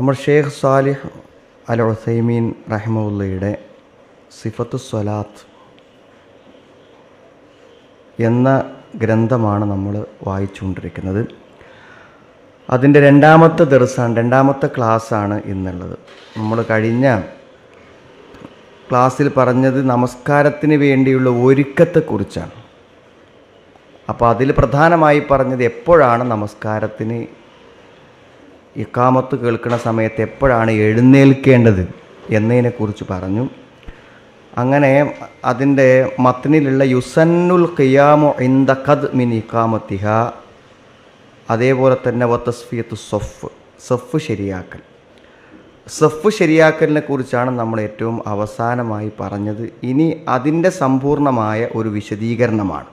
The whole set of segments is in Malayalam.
നമ്മൾ ഷെയ്ഖ് സാലിഹ് അൽ ഉസൈമീൻ റഹിമഹുള്ളയുടെ സിഫത്തു സ്വലാത്ത് എന്ന ഗ്രന്ഥമാണ് നമ്മൾ വായിച്ചുകൊണ്ടിരിക്കുന്നത്. അതിൻ്റെ രണ്ടാമത്തെ ക്ലാസ്സാണ് ഇന്നുള്ളത്. നമ്മൾ കഴിഞ്ഞ ക്ലാസ്സിൽ പറഞ്ഞത് നമസ്കാരത്തിന് വേണ്ടിയുള്ള ഒരുക്കത്തെക്കുറിച്ചാണ്. അപ്പോൾ അതിൽ പ്രധാനമായി പറഞ്ഞത് എപ്പോഴാണ് നമസ്കാരത്തിന് ഇഖാമത്ത് കേൾക്കുന്ന സമയത്ത് എപ്പോഴാണ് എഴുന്നേൽക്കേണ്ടത് എന്നതിനെക്കുറിച്ച് പറഞ്ഞു. അങ്ങനെ അതിൻ്റെ മത്നിലുള്ള യുസന്നുൽ ഖിയാമു ഇൻദ ഖദ് മിൻ ഇഖാമത്തിഹ, അതേപോലെ തന്നെ വതസ്ഫിയത്തു സഫ് ശരിയാക്കൽ. സഫ് ശരിയാക്കലിനെ കുറിച്ചാണ് നമ്മൾ ഏറ്റവും അവസാനമായി പറഞ്ഞത്. ഇനി അതിൻ്റെ സമ്പൂർണമായ ഒരു വിശദീകരണമാണ്.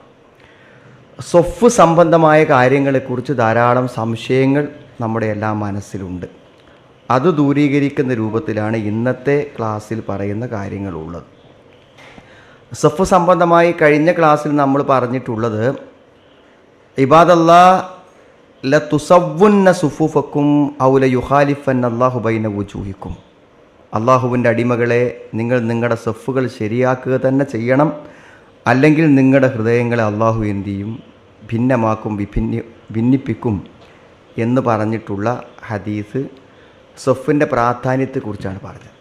സഫ് സംബന്ധമായ കാര്യങ്ങളെക്കുറിച്ച് ധാരാളം സംശയങ്ങൾ നമ്മുടെ എല്ലാ മനസ്സിലുണ്ട്. അത് ദൂരീകരിക്കുന്ന രൂപത്തിലാണ് ഇന്നത്തെ ക്ലാസ്സിൽ പറയുന്ന കാര്യങ്ങളുള്ളത്. സഫ് സംബന്ധമായി കഴിഞ്ഞ ക്ലാസ്സിൽ നമ്മൾ പറഞ്ഞിട്ടുള്ളത്, ഇബാദല്ലാ ലതുസവ്വുന്ന സുഫൂഫക്കും ഔ ലയുഖാലിഫന്ന അല്ലാഹു ബൈന വുജൂഹിക്കും. അള്ളാഹുവിൻ്റെ അടിമകളെ, നിങ്ങൾ നിങ്ങളുടെ സഫുകൾ ശരിയാക്കുക തന്നെ ചെയ്യണം, അല്ലെങ്കിൽ നിങ്ങളുടെ ഹൃദയങ്ങളെ അള്ളാഹു എന്ത് ചെയ്യും? ഭിന്നമാക്കും, ഭിന്നിപ്പിക്കും എന്ന് പറഞ്ഞിട്ടുള്ള ഹദീസ് സഫിൻ്റെ പ്രാധാന്യത്തെക്കുറിച്ചാണ് പറഞ്ഞത്.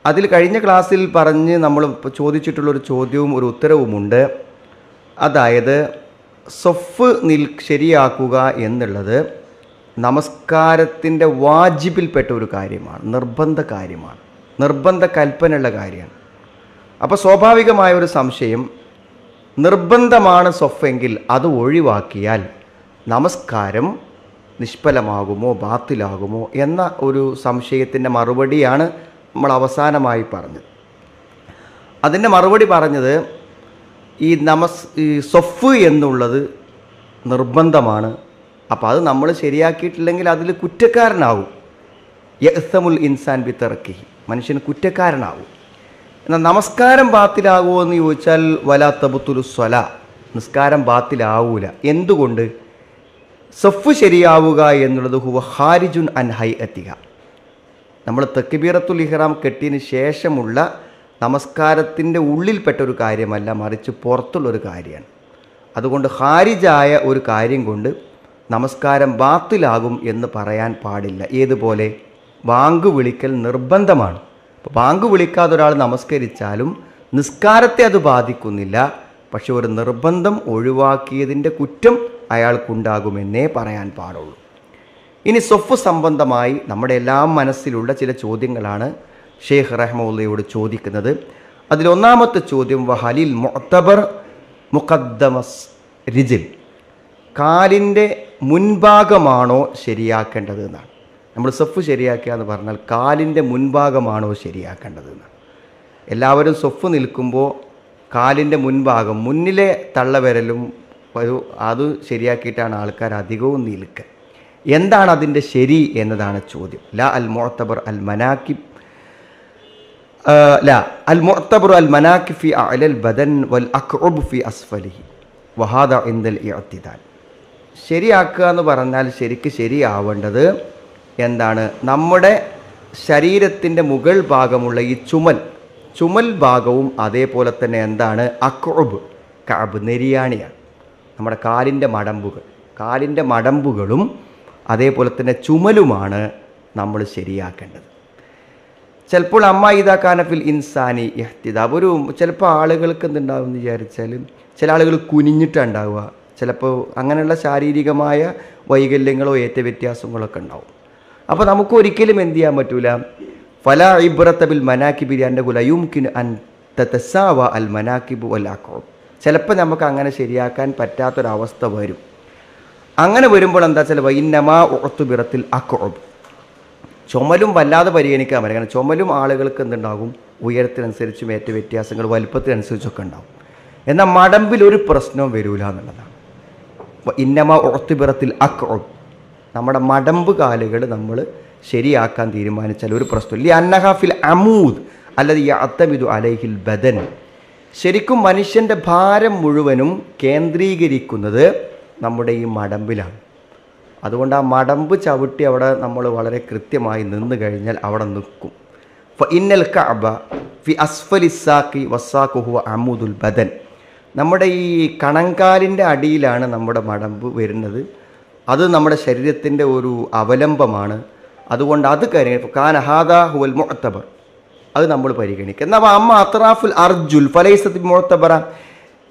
അതിൽ കഴിഞ്ഞ ക്ലാസ്സിൽ പറഞ്ഞ് നമ്മൾ ചോദിച്ചിട്ടുള്ളൊരു ചോദ്യവും ഒരു ഉത്തരവുമുണ്ട്. അതായത് സഫ് ശരിയാക്കുക എന്നുള്ളത് നമസ്കാരത്തിൻ്റെ വാജിബിൽപ്പെട്ട ഒരു കാര്യമാണ്, നിർബന്ധ കൽപ്പനയുള്ള കാര്യമാണ്. അപ്പോൾ സ്വാഭാവികമായ ഒരു സംശയം, നിർബന്ധമാണ് സഫെങ്കിൽ അത് ഒഴിവാക്കിയാൽ നമസ്കാരം നിഷ്ഫലമാകുമോ ബാത്തിലാകുമോ എന്ന ഒരു സംശയത്തിൻ്റെ മറുപടിയാണ് നമ്മൾ അവസാനമായി പറഞ്ഞത്. അതിൻ്റെ മറുപടി പറഞ്ഞത്, ഈ സഫ് എന്നുള്ളത് നിർബന്ധമാണ്. അപ്പോൾ അത് നമ്മൾ ശരിയാക്കിയിട്ടില്ലെങ്കിൽ അതിൽ കുറ്റക്കാരനാവും. യഅ്സമുൽ ഇൻസാൻ ബിതർക്കിഹി, മനുഷ്യൻ കുറ്റക്കാരനാവും. എന്നാൽ നമസ്കാരം ബാത്തിലാകുമോ എന്ന് ചോദിച്ചാൽ വലാ തബ്തുലു സ്വലാ, നിസ്കാരം ബാത്തിലാവൂല. എന്തുകൊണ്ട്? സഫ് ശരിയാവുക എന്നുള്ളത് ഹുവ ഖാരിജുൻ അൻ ഹൈഅത്തിഹ, നമ്മൾ തക്ബീറത്തുൽ ഇഹ്റാം കെട്ടിയതിന് ശേഷമുള്ള നമസ്കാരത്തിൻ്റെ ഉള്ളിൽപ്പെട്ട ഒരു കാര്യമല്ല, മറിച്ച് പുറത്തുള്ളൊരു കാര്യമാണ്. അതുകൊണ്ട് ഖാരിജായ ഒരു കാര്യം കൊണ്ട് നമസ്കാരം ബാത്തിലാകും എന്ന് പറയാൻ പാടില്ല. ഏതുപോലെ? ബാങ്ക് വിളിക്കൽ നിർബന്ധമാണ്. അപ്പോൾ ബാങ്ക് വിളിക്കാതെ ഒരാൾ നമസ്കരിച്ചാലും നിസ്കാരത്തെ അത് ബാധിക്കുന്നില്ല. പക്ഷെ ഒരു നിർബന്ധം ഒഴിവാക്കിയതിൻ്റെ കുറ്റം അയാൾക്കുണ്ടാകുമെന്നേ പറയാൻ പാടുള്ളൂ. ഇനി സഫ് സംബന്ധമായി നമ്മുടെ എല്ലാം മനസ്സിലുള്ള ചില ചോദ്യങ്ങളാണ് ഷെയ്ഖ് റഹ്മത്തുള്ളാഹിയോട് ചോദിക്കുന്നത്. അതിലൊന്നാമത്തെ ചോദ്യം, വഹലിൽ മുഅ്തബർ മുഖദ്ദമസ് റിജിൽ, കാലിൻ്റെ മുൻഭാഗമാണോ ശരിയാക്കേണ്ടത് എന്നാണ്. നമ്മൾ സഫ് ശരിയാക്കുക എന്ന് പറഞ്ഞാൽ കാലിൻ്റെ മുൻഭാഗമാണോ ശരിയാക്കേണ്ടത് എന്നാണ്. എല്ലാവരും സഫ് നിൽക്കുമ്പോൾ കാലിൻ്റെ മുൻഭാഗം, മുന്നിലെ തള്ളവിരലും അത് ശരിയാക്കിയിട്ടാണ് ആൾക്കാർ അധികവും നിൽക്കുക. എന്താണ് അതിൻ്റെ ശരി എന്നതാണ് ചോദ്യം. അൽ മുഅ്തബർ അൽ മനാക്കിബ് ഫി അഅലൽ ബദൻ വൽ അഖ്ഉബ് ഫി അസ്ഫലിഹി വഹാദ ഇൻദൽ ഇഅ്തിദാൽ. ശരിയാക്കുക എന്ന് പറഞ്ഞാൽ ശരിക്ക് ശരിയാവേണ്ടത് എന്താണ്? നമ്മുടെ ശരീരത്തിൻ്റെ മുകൾ ഭാഗമുള്ള ഈ ചുമൽ ഭാഗവും അതേപോലെ തന്നെ എന്താണ്? അഖ്ഉബ്, കഅബ്, നെരിയാണിയാണ്. നമ്മുടെ കാലിൻ്റെ മടമ്പുകളും അതേപോലെ തന്നെ ചുമലുമാണ് നമ്മൾ ശരിയാക്കേണ്ടത്. ചിലപ്പോൾ ഇദാ കാന ഫിൽ ഇൻസാനി ഇഹ്തിദാബ്, ചിലപ്പോൾ ആളുകൾക്ക് എന്തുണ്ടാവും എന്ന് വിചാരിച്ചാൽ ചില ആളുകൾ കുനിഞ്ഞിട്ടുണ്ടാവുക, ചിലപ്പോൾ അങ്ങനെയുള്ള ശാരീരികമായ വൈകല്യങ്ങളോ വ്യത്യാസങ്ങളൊക്കെ ഉണ്ടാവും. അപ്പോൾ നമുക്ക് ഒരിക്കലും എന്ത് ചെയ്യാൻ പറ്റൂല. ഫലാ ഇബ്റത ബിൽ മനാകിബി അന്നഹു ലാ യുംകിനു അൻ തതസാവ അൽ മനാകിബ് വൽ അഖ്ഉബ്. ചിലപ്പോൾ നമുക്ക് അങ്ങനെ ശരിയാക്കാൻ പറ്റാത്തൊരവസ്ഥ വരും. അങ്ങനെ വരുമ്പോൾ എന്താ വെച്ചാൽ വൈന്നമാ ഉഅ്തുബിറത്തിൽ അഖ്ഉബ്, ചുമലും വല്ലാതെ പരിഗണിക്കാൻ പറ്റും. കാരണം ചുമലും ആളുകൾക്ക് എന്തുണ്ടാകും? ഉയരത്തിനനുസരിച്ചും വ്യത്യാസങ്ങൾ വലിപ്പത്തിനനുസരിച്ചൊക്കെ ഉണ്ടാകും. എന്നാൽ മടമ്പിൽ ഒരു പ്രശ്നവും വരില്ല എന്നുള്ളതാണ്. ഇന്നമാ ഉഅ്തുബിറത്തിൽ അഖ്ഉബ്, നമ്മുടെ മടമ്പ് കാലുകൾ നമ്മൾ ശരിയാക്കാൻ തീരുമാനിച്ചാൽ ഒരു പ്രശ്നമില്ല. അന്നഹ ഫിൽ അമൂദ് അല്ലദി യഅ്തമിദു അലൈഹിൽ ബദൻ, ശരിക്കും മനുഷ്യൻ്റെ ഭാരം മുഴുവനും കേന്ദ്രീകരിക്കുന്നത് നമ്മുടെ ഈ മടമ്പിലാണ്. അതുകൊണ്ട് ആ മടമ്പ് ചവിട്ടി അവിടെ നമ്മൾ വളരെ കൃത്യമായി നിന്ന് കഴിഞ്ഞാൽ അവിടെ നിൽക്കും. ഇന്നൽ കഅബ ഫി അസ്ഫലി സാഖി വസാഖു ഹുവ അമുദുൽ ബദൻ. നമ്മുടെ ഈ കണങ്കാലിൻ്റെ അടിയിലാണ് നമ്മുടെ മടമ്പ് വരുന്നത്. അത് നമ്മുടെ ശരീരത്തിൻ്റെ ഒരു അവലംബമാണ്. അതുകൊണ്ട് അത് കാന ഹാദാ ഹുവൽ മുഅ്തബർ, അത് നമ്മൾ പരിഗണിക്കുക. എന്നാൽ അമ്മ അത്റാഫുൽ അർജുൽ ഫലൈസത്ത് മുഅ്തബറ,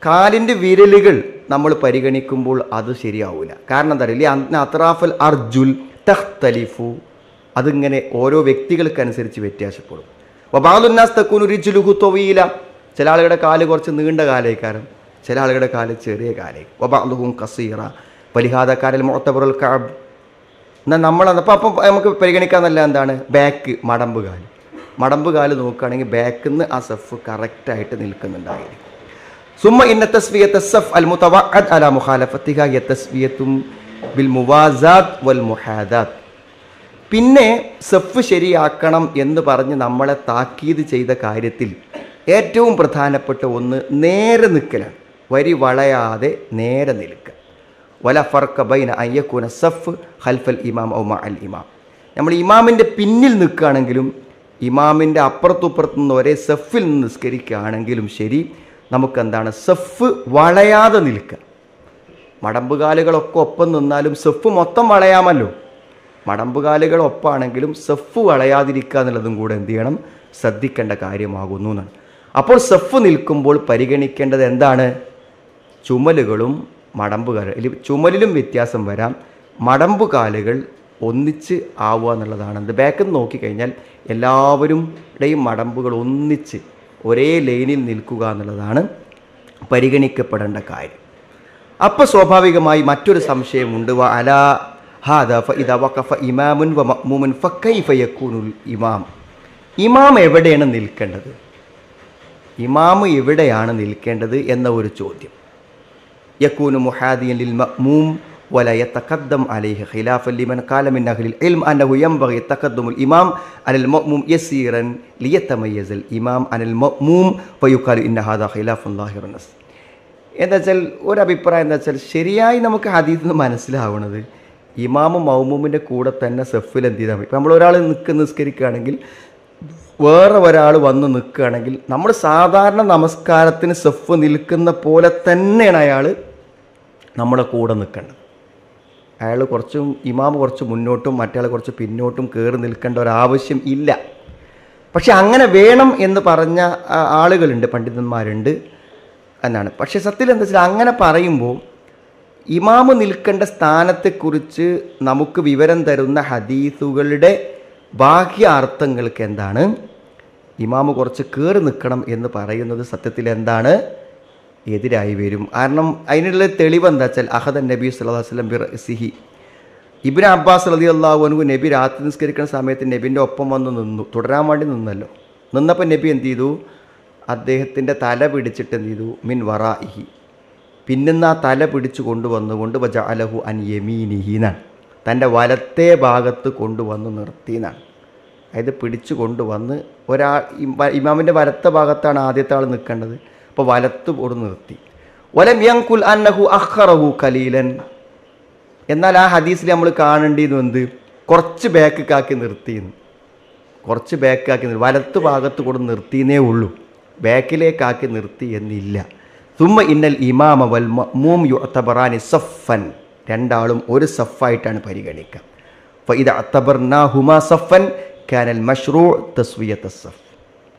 കാലിൻ്റെ വിരലുകൾ നമ്മൾ പരിഗണിക്കുമ്പോൾ അത് ശരിയാവില്ല. കാരണം എന്താ പറയുക, അത്റാഫുൽ അർജുൽ തഖ്തലിഫു, അതിങ്ങനെ ഓരോ വ്യക്തികൾക്കനുസരിച്ച് വ്യത്യാസപ്പെടും. വബഅദുന്നാസ് തകൂനു റിജ്ലുഹു തവീല, ചില ആളുകളുടെ കാല് കുറച്ച് നീണ്ട കാലേക്കാരം, ചില ആളുകളുടെ കാല് ചെറിയ കാലേ. വബഅദുഹും ഖസീറ വലിഹാദ കാനൽ മുഅ്തബറുൽ കഅബ്. എന്നാൽ അപ്പം നമുക്ക് പരിഗണിക്കാന്നല്ല എന്താണ്, ബാക്ക് മടമ്പ് കാല് നോക്കുകയാണെങ്കിൽ ബാക്കിൽ നിന്ന് ആ സഫ് കറക്റ്റായിട്ട് നിൽക്കുന്നുണ്ടായിരിക്കും. സുമ്മ ഇന്ന തസ്വിയത സഫ് അൽ മുതവഅദ് അലാ മുഖാലഫത്തിഹ യതസ്വിയതും ബിൽ മുവാസാത്ത് വൽ മുഹാദാത്ത്. പിന്നെ സഫ് ശരിയാക്കണം എന്ന് പറഞ്ഞ് നമ്മളെ താക്കീത് ചെയ്ത കാര്യത്തിൽ ഏറ്റവും പ്രധാനപ്പെട്ട ഒന്ന് നേരെ നിൽക്കലാണ്. വരി വളയാതെ നേരെ നിൽക്കുക. വല ഫർഖ ബൈന അൻ യകൂന സഫ് ഖൽഫൽ ഇമാം ഔ മഅൽ ഇമാം. നമ്മൾ ഇമാമിൻ്റെ പിന്നിൽ നിൽക്കുകയാണെങ്കിലും ഇമാമിൻ്റെ അപ്പുറത്തുപ്പുറത്തു നിന്ന് ഒരേ സഫിൽ നിന്ന് നിസ്കരിക്കുകയാണെങ്കിലും ശരി, നമുക്കെന്താണ് സഫ് വളയാതെ നിൽക്കുക. മടമ്പുകാലുകളൊക്കെ ഒപ്പം നിന്നാലും സഫ് മൊത്തം വളയാമല്ലോ. മടമ്പുകാലുകൾ ഒപ്പാണെങ്കിലും സഫ് വളയാതിരിക്കുക എന്നുള്ളതും കൂടെ എന്ത് ചെയ്യണം, ശ്രദ്ധിക്കേണ്ട കാര്യമാകുന്നു എന്നാണ്. അപ്പോൾ സഫ് നിൽക്കുമ്പോൾ പരിഗണിക്കേണ്ടത് എന്താണ്, ചുമലുകളും മടമ്പുകാലുകൾ. ചുമലിലും വ്യത്യാസം വരാം, മടമ്പുകാലുകൾ ഒന്നിച്ച് ആവുക എന്നുള്ളതാണ്. അത് ബാക്കിൽ നിന്ന് നോക്കിക്കഴിഞ്ഞാൽ എല്ലാവരുടെയും മടമ്പുകൾ ഒന്നിച്ച് ഒരേ ലൈനിൽ നിൽക്കുക എന്നുള്ളതാണ് പരിഗണിക്കപ്പെടേണ്ട കാര്യം. അപ്പോൾ സ്വാഭാവികമായി മറ്റൊരു സംശയമുണ്ട്, വ അലാ ഹാദാ ഫഇദാ വഖഫ ഇമാമുൻ വ മഅ്മൂമുൻ ഫകൈഫ യകൂനുൽ ഇമാം. ഇമാം എവിടെയാണ് നിൽക്കേണ്ടത്, ഇമാം എവിടെയാണ് നിൽക്കേണ്ടത് എന്ന ഒരു ചോദ്യം. യകൂനു മുഹാദിയൻ ലിൽ മഅ്മൂം വല യതഖദ്ദം അലൈഹി ഖിലാഫൻ ലിമൻ ഖാല മിൻ അഹ്ലിൽ ഇൽം അന്നഹു യൻബഗി തഖദ്ദുമുൽ ഇമാം അലൽ മഅ്മൂം യസീറൻ ലിയതമയ്യസൽ ഇമാം അനൽ മഅ്മൂം ഫയുഖാലു ഇന്ന ഹാദാ ഖിലാഫുൻ ലാഹിറുൻ നസ്. എന്താ വെച്ചാൽ ഒരഭിപ്രായം എന്താ വെച്ചാൽ, ശരിയായി നമുക്ക് ഹദീസിൽ നിന്ന് മനസ്സിലാവുന്നത് ഇമാമും മഅ്മൂമിൻ്റെ കൂടെ തന്നെ സഫിൽ എന്ത് ചെയ്താൽ മതി. ഇപ്പം നമ്മളൊരാൾ നിസ്കരിക്കുകയാണെങ്കിൽ വേറെ ഒരാൾ വന്ന് നിൽക്കുകയാണെങ്കിൽ നമ്മൾ സാധാരണ നമസ്കാരത്തിന് സഫ് നിൽക്കുന്ന പോലെ തന്നെയാണ് അയാൾ നമ്മുടെ കൂടെ നിൽക്കേണ്ടത്. അയാൾ കുറച്ചും ഇമാമ് കുറച്ച് മുന്നോട്ടും മറ്റയാൾ കുറച്ച് പിന്നോട്ടും കയറി നിൽക്കേണ്ട ഒരാവശ്യം ഇല്ല. പക്ഷെ അങ്ങനെ വേണം എന്ന് പറഞ്ഞ ആളുകളുണ്ട്, പണ്ഡിതന്മാരുണ്ട് എന്നാണ്. പക്ഷേ സത്യത്തിൽ എന്താ വെച്ചാൽ അങ്ങനെ പറയുമ്പോൾ ഇമാമ് നിൽക്കേണ്ട സ്ഥാനത്തെക്കുറിച്ച് നമുക്ക് വിവരം തരുന്ന ഹദീസുകളുടെ ബാഹ്യ അർത്ഥങ്ങൾക്ക് എന്താണ്, ഇമാമ് കുറച്ച് കയറി നിൽക്കണം എന്ന് പറയുന്നത് സത്യത്തിൽ എന്താണ്, എതിരായി വരും. കാരണം അതിനുള്ള തെളിവ് എന്താ വെച്ചാൽ, അഹദൻ നബി സല്ലല്ലാഹു അലൈഹി വസല്ലം ബിറഅസിഹി, ഇബ്നു അബ്ബാസ് റളിയല്ലാഹു അൻഹു നബി രാത്രി നിസ്കരിക്കുന്ന സമയത്ത് നബിൻ്റെ ഒപ്പം വന്ന് നിന്നു, തുടരാൻ വേണ്ടി നിന്നല്ലോ. നിന്നപ്പോൾ നബി എന്ത് ചെയ്തു, അദ്ദേഹത്തിൻ്റെ തല പിടിച്ചിട്ട് എന്ത് ചെയ്തു, മിൻ വറാഇഹി, പിന്നുന്ന ആ തല പിടിച്ചു കൊണ്ടുവന്നുകൊണ്ട് വജഅലഹു അൻ യമീനിഹി എന്നാണ്, തൻ്റെ വലത്തേ ഭാഗത്ത് കൊണ്ടുവന്ന് നിർത്തിയെന്നാണ്. അതായത് പിടിച്ചു കൊണ്ടുവന്ന് ഒരാൾ ഇമാമിൻ്റെ വലത്തെ ഭാഗത്താണ് ആദ്യത്തെ ആൾ നിൽക്കേണ്ടത്, അപ്പോൾ വലത്ത് കൊണ്ട് നിർത്തി. വലം യൻകുൽ അന്നഹു അഖറഹു ഖലീലൻ, എന്നാൽ ആ ഹദീസിൽ നമ്മൾ കാണേണ്ടിയിരുന്നു എന്ത്, കുറച്ച് ബാക്കിക്കാക്കി നിർത്തിയെന്ന്, കുറച്ച് ബാക്കാക്കി വലത്ത് ഭാഗത്ത് കൊണ്ട് നിർത്തിയെന്നേ ഉള്ളൂ, ബാക്കിലേക്കാക്കി നിർത്തി എന്നില്ല. സുമ്മ ഇന്നൽ ഇമാമ വൽ മഅ്മൂം യുഅ്തബറാനി സഫൻ, രണ്ടാളും ഒരു സഫായിട്ടാണ് പരിഗണിക്കുക. ഫഇദ അഅ്തബർനാഹുമാ സഫൻ കാനൽ മശ്റൂഅ് തസ്വിയത സഫ്,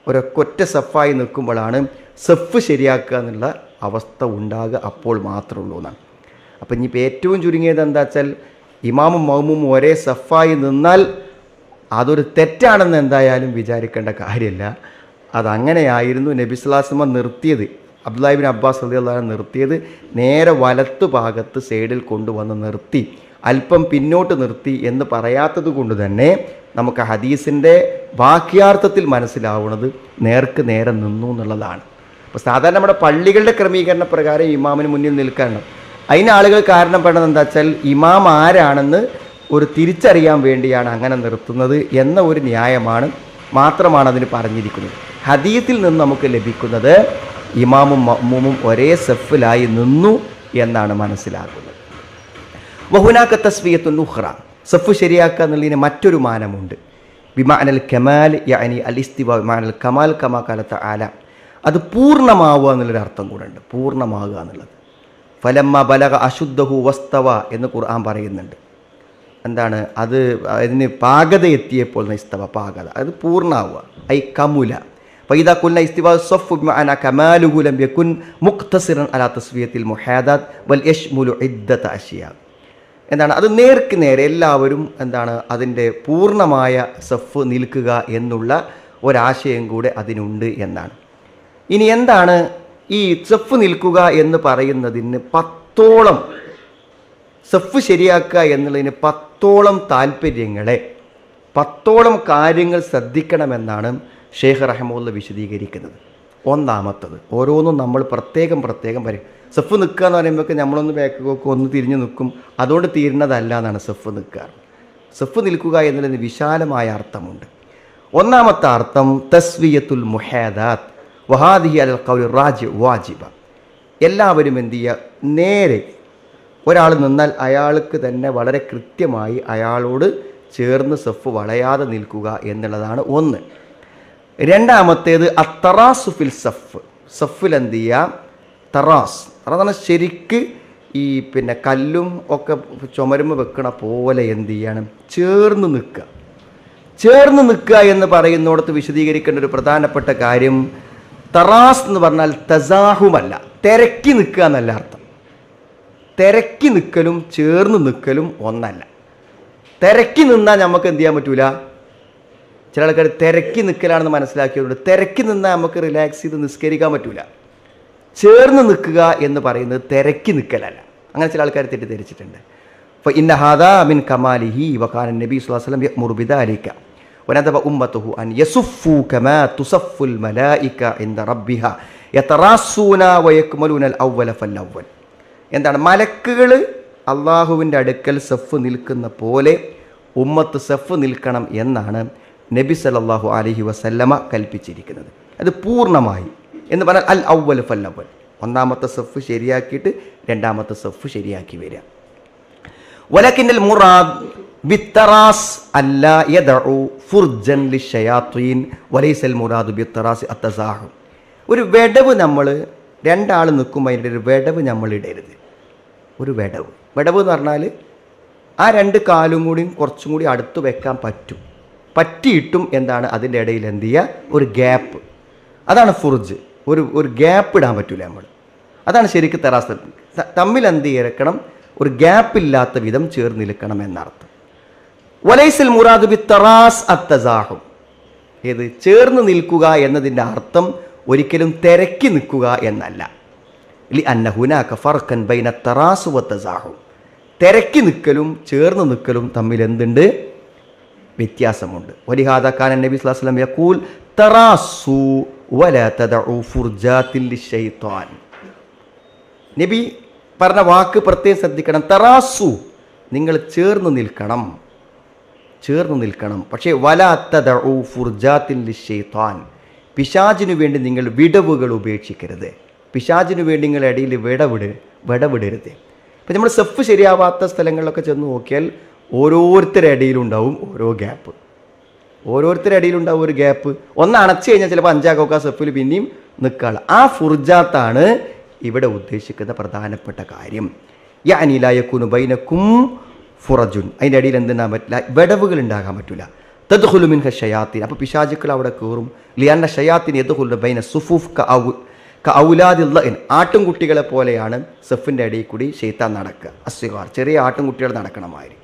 ഒരൊറ്റ സഫായി നിൽക്കുമ്പോഴാണ് സഫ് ശരിയാക്കുക എന്നുള്ള അവസ്ഥ ഉണ്ടാകുക, അപ്പോൾ മാത്രമേ ഉള്ളൂ എന്നാണ്. അപ്പം ഇനിയിപ്പോൾ ഏറ്റവും ചുരുങ്ങിയത് എന്താ വെച്ചാൽ, ഇമാമും മഅ്മൂമും ഒരേ സഫായി നിന്നാൽ അതൊരു തെറ്റാണെന്ന് എന്തായാലും വിചാരിക്കേണ്ട കാര്യമില്ല. അതങ്ങനെയായിരുന്നു നബി സ്വല്ലല്ലാഹു അലൈഹി വസല്ലം നിർത്തിയത്. അബ്ദുല്ലാഹി ഇബ്നു അബ്ബാസ് റളിയല്ലാഹു അൻഹു നിർത്തിയത് നേരെ വലത്ത് ഭാഗത്ത് സൈഡിൽ കൊണ്ടുവന്ന് നിർത്തി, അല്പം പിന്നോട്ട് നിർത്തി എന്ന് പറയാത്തത് കൊണ്ട് തന്നെ നമുക്ക് ഹദീസിൻ്റെ വാക്യാർത്ഥത്തിൽ മനസ്സിലാവുന്നത് നേർക്ക് നേരെ നിന്നു എന്നുള്ളതാണ്. അപ്പോൾ സാധാരണ നമ്മുടെ പള്ളികളുടെ ക്രമീകരണ പ്രകാരം ഇമാമിന് മുന്നിൽ നിൽക്കണം. അതിന് ആളുകൾ കാരണം പെടുന്നത് എന്താ വെച്ചാൽ, ഇമാം ആരാണെന്ന് ഒരു തിരിച്ചറിയാൻ വേണ്ടിയാണ് അങ്ങനെ നിർത്തുന്നത് എന്ന ഒരു ന്യായമാണ് മാത്രമാണ് അതിന് പറഞ്ഞിരിക്കുന്നത്. ഹദീസിൽ നിന്ന് നമുക്ക് ലഭിക്കുന്നത് ഇമാമും മഅ്മൂമും ഒരേ സഫിലായി നിന്നു എന്നാണ് മനസ്സിലാക്കുന്നത്. വഹുനാക തസ്വിയത്തുൻ ഉഖ്റ, സഫ് ശരിയാക്കുക എന്നുള്ളതിന് മറ്റൊരു മാനമുണ്ട്. ബിമാഅനൽ കമാൽ യഅനി അൽ ഇസ്തിവാ ബിമാഅനൽ കമാൽ കമാ ഖാല തആല, അത് പൂർണ്ണമാവുക എന്നുള്ളൊരു അർത്ഥം കൂടെ ഉണ്ട്, പൂർണ്ണമാകുക എന്നുള്ളത്. ഫലമ്മ ബലഗ അശുദ്ധഹു വസ്തവ എന്ന് ഖുർആൻ പറയുന്നുണ്ട്. എന്താണ് അത്? അതിന് പാകത എത്തിയപ്പോൾ ഇസ്തവ, പാകത, അത് പൂർണ്ണമാവുക, ഐ കമുല. ഫൈദാ ഖുൽന ഇസ്തിവാ സഫ് ബിമഅന കമാലുഹു ലം യകുൻ മുഖ്തസിറൻ അലാ തസ്വിയത്തിൽ മുഹാദാത്ത് ബൽ യശ്മുലു ഇദ്ദത അഷ്യാ. എന്താണ് അത്? നേർക്ക് നേരെ എല്ലാവരും എന്താണ് അതിൻ്റെ പൂർണ്ണമായ സഫ് നിൽക്കുക എന്നുള്ള ഒരാശയം കൂടെ അതിനുണ്ട് എന്നാണ്. ഇനി എന്താണ് ഈ സഫ് നിൽക്കുക എന്ന് പറയുന്നതിന് 10ഓളം, സഫ് ശരിയാക്കുക എന്നുള്ളതിന് 10ഓളം താല്പര്യങ്ങളെ, 10ഓളം കാര്യങ്ങൾ ശ്രദ്ധിക്കണമെന്നാണ് ഷെയ്ഖ് റഹ്മത്തുള്ളാഹി വിശദീകരിക്കുന്നത്. ഒന്നാമത്തത്, ഓരോന്നും നമ്മൾ പ്രത്യേകം പറയും. സഫ് നിൽക്കുക എന്ന് പറയുമ്പോൾ നമ്മളൊന്ന് ബാക്ക് നോക്കും, ഒന്ന് തിരിഞ്ഞു നിൽക്കും, അതുകൊണ്ട് തീരുന്നതല്ല എന്നാണ് സഫ് നിൽക്കുക. സഫ് നിൽക്കുക എന്നുള്ളതിന് വിശാലമായ അർത്ഥമുണ്ട്. ഒന്നാമത്തെ അർത്ഥം തസ്വിയത്തുൽ മുഹാദാത്ത് വഹാദിഹി അൽ ഖൗലി റാജി വാജിബ. എല്ലാവരും എന്ത് ചെയ്യുക? നേരെ ഒരാൾ നിന്നാൽ അയാൾക്ക് തന്നെ വളരെ കൃത്യമായി അയാളോട് ചേർന്ന് സഫ് വളയാതെ നിൽക്കുക എന്നുള്ളതാണ് ഒന്ന്. രണ്ടാമത്തേത് അത്തറാസു ഫിൽ സഫ്, സഫിൽ എന്ത് ചെയ്യുക? തറാസ്, അതാണ് ശരിക്ക് ഈ കല്ലും ഒക്കെ ചുമരുമ്പ് വെക്കണ പോലെ എന്ത് ചെയ്യണം? ചേർന്ന് നിൽക്കുക. ചേർന്ന് നിൽക്കുക എന്ന് പറയുന്നിടത്ത് വിശദീകരിക്കേണ്ട ഒരു പ്രധാനപ്പെട്ട കാര്യം, തറാസ് എന്ന് പറഞ്ഞാൽ തസാഹുമല്ല, തിരക്കി നിൽക്കുക എന്നല്ല അർത്ഥം. തിരക്കി നിൽക്കലും ചേർന്ന് നിൽക്കലും ഒന്നല്ല. തിരക്കി നിന്നാൽ നമുക്ക് എന്ത് ചെയ്യാൻ പറ്റൂല? ചില ആൾക്കാർ തിരക്കി നിൽക്കലാണെന്ന് മനസ്സിലാക്കിയതുകൊണ്ട് തിരക്കി നിന്നാൽ നമുക്ക് റിലാക്സ് ചെയ്ത് നിസ്കരിക്കാൻ പറ്റൂല. ചേർന്ന് നിൽക്കുക എന്ന് പറയുന്നത് തിരക്കി നിൽക്കലല്ല. അങ്ങനെ ചില ആൾക്കാർ തെറ്റിദ്ധരിച്ചിട്ടുണ്ട്. അപ്പോൾ ഇന്ന ഹാദാ മിൻ കമാലിഹി വകാന നബി സ്വല്ലല്ലാഹു അലൈഹി വസല്ലം യഅ്മുറു ബിദാലിക വനദബ ഉമ്മത്തുഹു അൻ യസുഫു കമാ തുസഫുൽ മലായിക ഇൻദ റബ്ബിഹ യതറാസൂന വയക്മലൂന അൽ അവ്വല ഫൽ അവ്വൽ. എന്താണ്? മലക്കുകൾ അള്ളാഹുവിൻ്റെ അടുക്കൽ സഫ് നിൽക്കുന്ന പോലെ ഉമ്മത്ത് സഫ് നിൽക്കണം എന്നാണ് നബി സല്ലല്ലാഹു അലൈഹി വസല്ലമ കൽപ്പിച്ചിരിക്കുന്നത്. അത് പൂർണ്ണമായി എന്ന് പറഞ്ഞാൽ അൽ അവ്വൽ ഫൽ അവ്വൽ, ഒന്നാമത്തെ സഫ് ശരിയാക്കിയിട്ട് രണ്ടാമത്തെ സഫ് ശരിയാക്കി വരിക. വലകിന്നൽ മുറാദ് ബിത്തറാസ് അല്ലാ യദഉ ഫുർജൻ ലിശയാത്തീൻ വലൈസൽ മുറാദ് ബിത്തറാസ് അത്തസാഹു. ഒരു വിടവ്, നമ്മൾ രണ്ടാൾ നിൽക്കുമ്പോൾ അതിൻ്റെ ഒരു വിടവ് നമ്മൾ ഇടരുത്. ഒരു വിടവ് എന്ന് പറഞ്ഞാൽ ആ രണ്ട് കാലും കൂടിയും കുറച്ചും കൂടി അടുത്ത് വെക്കാൻ പറ്റിയിട്ടും എന്താണ് അതിൻ്റെ ഇടയിൽ എന്ത് ചെയ്യുക? ഒരു ഗ്യാപ്പ്, അതാണ് ഫുർജ്. ഒരു ഗ്യാപ്പ് ഇടാൻ പറ്റില്ല നമ്മൾ, അതാണ് ശരിക്കും തറാസ്. തമ്മിൽ എന്ത് ഇറക്കണം? ഒരു ഗ്യാപ്പില്ലാത്ത വിധം ചേർന്ന് നിൽക്കണം എന്നർത്ഥം. വലൈസൽ മുറാദു ബി തറാസ് അത്തസാഹും, ഏത്? ചേർന്ന് നിൽക്കുക എന്നതിൻ്റെ അർത്ഥം ഒരിക്കലും തിരക്കി നിൽക്കുക എന്നല്ല. ലി അന്ന ഹുനാക ഫർഖൻ ബൈന തറാസ് വത്തസാഹും, തിരക്കി നിൽക്കലും ചേർന്ന് നിൽക്കലും തമ്മിൽ എന്തുണ്ട്? വ്യത്യാസമുണ്ട്. വലിഹാദ കാന നബി സ്വല്ലല്ലാഹു അലൈഹി വസല്ലം യഖൂൽ തറാസു വലാ തദഉ ഫുർജാത്തിൽ ലിശൈത്താൻ. നബി പറഞ്ഞ വാക്ക് പ്രത്യേകം ശ്രദ്ധിക്കണം. തറാസു, നിങ്ങൾ ചേർന്ന് നിൽക്കണം, പക്ഷേ വലാ തദഉ ഫുർജാത്തിൽ ലിശൈത്താൻ, പിശാചിനു വേണ്ടി നിങ്ങൾ വിടവുകൾ ഉപേക്ഷിക്കരുത്. പിശാചിനു വേണ്ടി നിങ്ങൾ ഇടയിൽ വിടവിടരുത്. ഇപ്പം നമ്മൾ സഫ് ശരിയാവാത്ത സ്ഥലങ്ങളിലൊക്കെ ചെന്ന് നോക്കിയാൽ ഓരോരുത്തരുടെ ഇടയിലുണ്ടാവും ഓരോ ഗ്യാപ്പ്, ഒരു ഗ്യാപ്പ്. ഒന്ന് അടച്ചു കഴിഞ്ഞാൽ ചിലപ്പോൾ അഞ്ചാക്കൊക്കെ സഫിൽ പിന്നെയും നിൽക്കാനുള്ള ആ ഫുർജാത്താണ് ഇവിടെ ഉദ്ദേശിക്കുന്ന പ്രധാനപ്പെട്ട കാര്യം. യഅനി ലാ യകൂനു ബൈനകും ഫുറജുൻ, അതിൻ്റെ ഇടയിൽ എന്തുണ്ടാകാൻ പറ്റില്ല? വിടവുകൾ ഉണ്ടാകാൻ പറ്റില്ല. തദ്ഖുലു മിൻഹ ഷയാത്തീൻ, അപ്പോൾ പിശാചുക്കൾ അവിടെ കയറും. ലിഅന്ന ഷയാത്തീൻ യദ്ഖുലു ബൈന സുഫൂഫ് ഔലാദിൽ ലഅൻ, ആട്ടുംകുട്ടികളെ പോലെയാണ് സഫിൻ്റെ ഇടയിൽ കൂടി ശൈത്താൻ നടക്കുക. അസ്ഗാർ, ചെറിയ ആട്ടുംകുട്ടികൾ നടക്കണമാതിരി.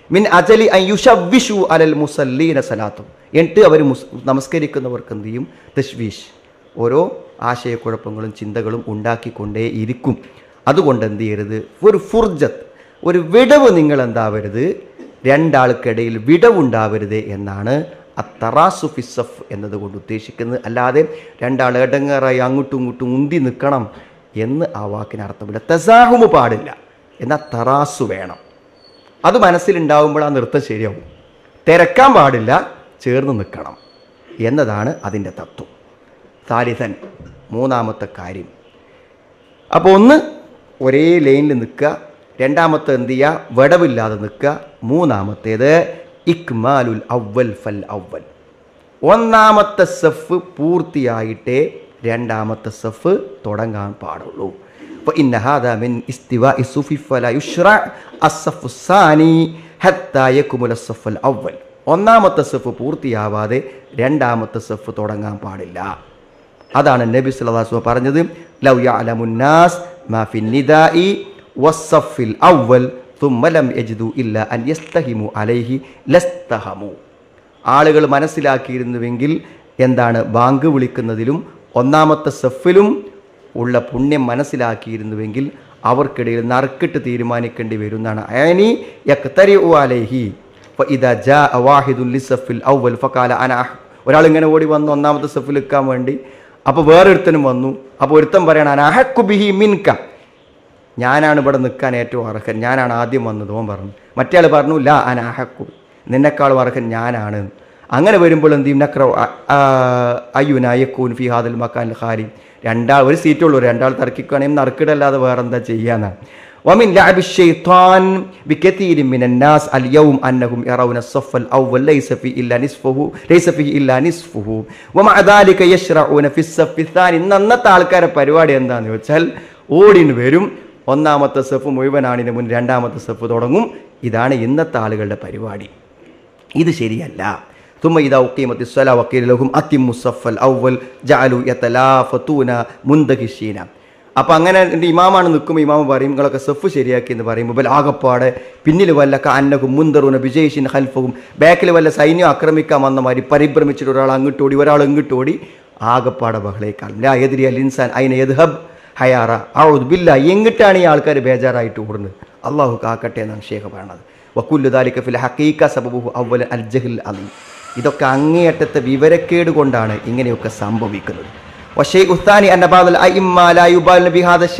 മിൻ അജലി അൻ യുശവ്വിഷു അലൽ മുസല്ലീന സലാത്തും, എന്നിട്ട് അവർ നമസ്കരിക്കുന്നവർക്ക് എന്ത് ചെയ്യും? തശ്വീഷ്, ഓരോ ആശയക്കുഴപ്പങ്ങളും ചിന്തകളും ഉണ്ടാക്കിക്കൊണ്ടേ ഇരിക്കും. അതുകൊണ്ട് എന്ത് ചെയ്യരുത്? ഒരു ഫുർജത്ത്, ഒരു വിടവ് നിങ്ങൾ എന്താവരുത്? രണ്ടാൾക്കിടയിൽ വിടവുണ്ടാവരുത് എന്നാണ് അത്തറാസു ഫി സഫ് എന്നതുകൊണ്ട് ഉദ്ദേശിക്കുന്നത്. അല്ലാതെ രണ്ടാൾ ഇടങ്ങേറായി അങ്ങോട്ടും ഇങ്ങോട്ടും ഉന്തി നിൽക്കണം എന്ന് ആ വാക്കിന് അർത്ഥമില്ല. തസാഹുമ് പാടില്ല, എന്നാൽ തറാസു വേണം. അത് മനസ്സിലുണ്ടാവുമ്പോൾ ആ നൃത്തം ശരിയാവും. തിരക്കാൻ പാടില്ല, ചേർന്ന് നിൽക്കണം എന്നതാണ് അതിൻ്റെ തത്വം. സാലിസൻ, മൂന്നാമത്തെ കാര്യം. അപ്പോൾ ഒന്ന്, ഒരേ ലൈനിൽ നിൽക്കുക. രണ്ടാമത്തെ എന്ത് ചെയ്യുക, വിടവില്ലാതെ നിൽക്കുക. മൂന്നാമത്തേത് ഇക്മാലുൽ അവൽ ഫൽ അവൽ, ഒന്നാമത്തെ സഫ് പൂർത്തിയായിട്ടേ രണ്ടാമത്തെ സഫ് തുടങ്ങാൻ പാടുള്ളൂ. فإن هذا من استواء الصفوف فلا يشرع الصف الثاني حتى يكمل الصف الأول. ഒന്നാമത്തെ സഫ് പൂർത്തിയാവാതെ രണ്ടാമത്തെ സഫ് തുടങ്ങാൻ പാടില്ല. അതാണ് നബി സല്ലല്ലാഹു അലൈഹി വസല്ലം പറഞ്ഞത്, ലൗ യഅലമുൻ നാസ് മാ ഫി നിദാഇ വസ്സഫിൽ അവൽ ثم لم يجدوا إلا أن يستهموا عليه لاستهموا. ആളുകൾ മനസ്സിലാക്കിയിരുന്നുവെങ്കിൽ എന്താണ് ബാങ്ക് വിളിക്കുന്നതിലും ഒന്നാമത്തെ സഫിലും ഉള്ള പുണ്യം മനസ്സിലാക്കിയിരുന്നുവെങ്കിൽ അവർക്കിടയിൽ നറുക്കിട്ട് തീരുമാനിക്കേണ്ടി വരുന്നതാണ്. അയനി യഖ്തരിഉ അലൈഹി ഫഇദാ ജാഅ വാഹിദുൻ ലിസ്സഫിൽ അവൽ ഫഖാല അന, ഒരാൾ ഇങ്ങനെ ഓടി വന്നു ഒന്നാമത്തെ സഫിൽ നിൽക്കാൻ വേണ്ടി. അപ്പോൾ വേറൊരുത്തനും വന്നു. അപ്പോൾ ഒരുത്തൻ പറയണം അന അഹഖു ബിഹി മിൻക, ഞാനാണ് ഇവിടെ നിൽക്കാൻ ഏറ്റവും അർഹൻ, ഞാനാണ് ആദ്യം വന്നത്. ഓൻ പറഞ്ഞു. മറ്റേ ആൾ പറഞ്ഞു ലാ അന അഹഖു, നിന്നെക്കാളും അർഹൻ ഞാനാണ്. അങ്ങനെ വരുമ്പോൾ എന്ത് ചെയ്യും, നക്ര അയ്യുനായക്കൂൻ ഫി ഹാദൽ മക്കാനിൽ ഖാലി, രണ്ടാൾ ഒരു സീറ്റുള്ളൂ, രണ്ടാൾ തർക്കിക്കുകയാണെങ്കിൽ നറുക്കിടല്ലാതെ വേറെ എന്താ ചെയ്യാന്നാണ്. ومن لعب الشيطان بكثير من الناس اليوم أنهم يرون الصف الأول ليس فيه إلا نصفه ومع ذلك يشرعون في الصف الثاني. ഇന്നത്തെ ആൾക്കാരുടെ പരിപാടി എന്താണെന്ന് വെച്ചാൽ ഓടിന് വരും, ഒന്നാമത്തെ സഫ് മുഴുവനാണിന് മുൻ രണ്ടാമത്തെ സഫ് തുടങ്ങും. ഇതാണ് ഇന്നത്തെ ആളുകളുടെ പരിപാടി. ഇത് ശരിയല്ല. ثم إذا أقيمت الصلاة وقيل لهم أتموا الصف الأول جعلوا يتلافتون مندهشين. അപ്പം അങ്ങനെ എൻ്റെ ഇമാമാണ് നിൽക്കുമ്പോൾ ഇമാമ് പറയും നിങ്ങളൊക്കെ സഫ് ശരിയാക്കി എന്ന് പറയും. മുബൽ ആകപ്പാടെ പിന്നിൽ വല്ല അന്നകും മുന്തറുന വിജയിഷിൻ ഹൽഫവും, ബാക്കിൽ വല്ല സൈന്യം ആക്രമിക്കാൻ വന്ന മാതിരി പരിഭ്രമിച്ചിട്ട് ഒരാൾ അങ്ങോട്ടോടി ഒരാൾ ഇങ്ങോട്ടോടി ആകപ്പാടെ ബഹളേക്കാളും. ലാ എതിരി അൽ ഇൻസാൻ അയിന യദ്ഹബ് ഹയാറ ഔദു ബില്ലാ, എങ്ങിട്ടാണ് ഈ ആൾക്കാർ ബേജാറായിട്ട് ഓടുന്നത്. അള്ളാഹു കാക്കട്ടെ എന്നാണ് ഷേഖ് പറയണത്. വക്കുല്ലു ദാലിക ഫിൽ ഹഖീഖ സബബുഹു അവ്വൽ അൽ ജഹ്ൽ അലീം. ഇതൊക്കെ അങ്ങേയറ്റത്തെ വിവരക്കേട് കൊണ്ടാണ് ഇങ്ങനെയൊക്കെ സംഭവിക്കുന്നത്.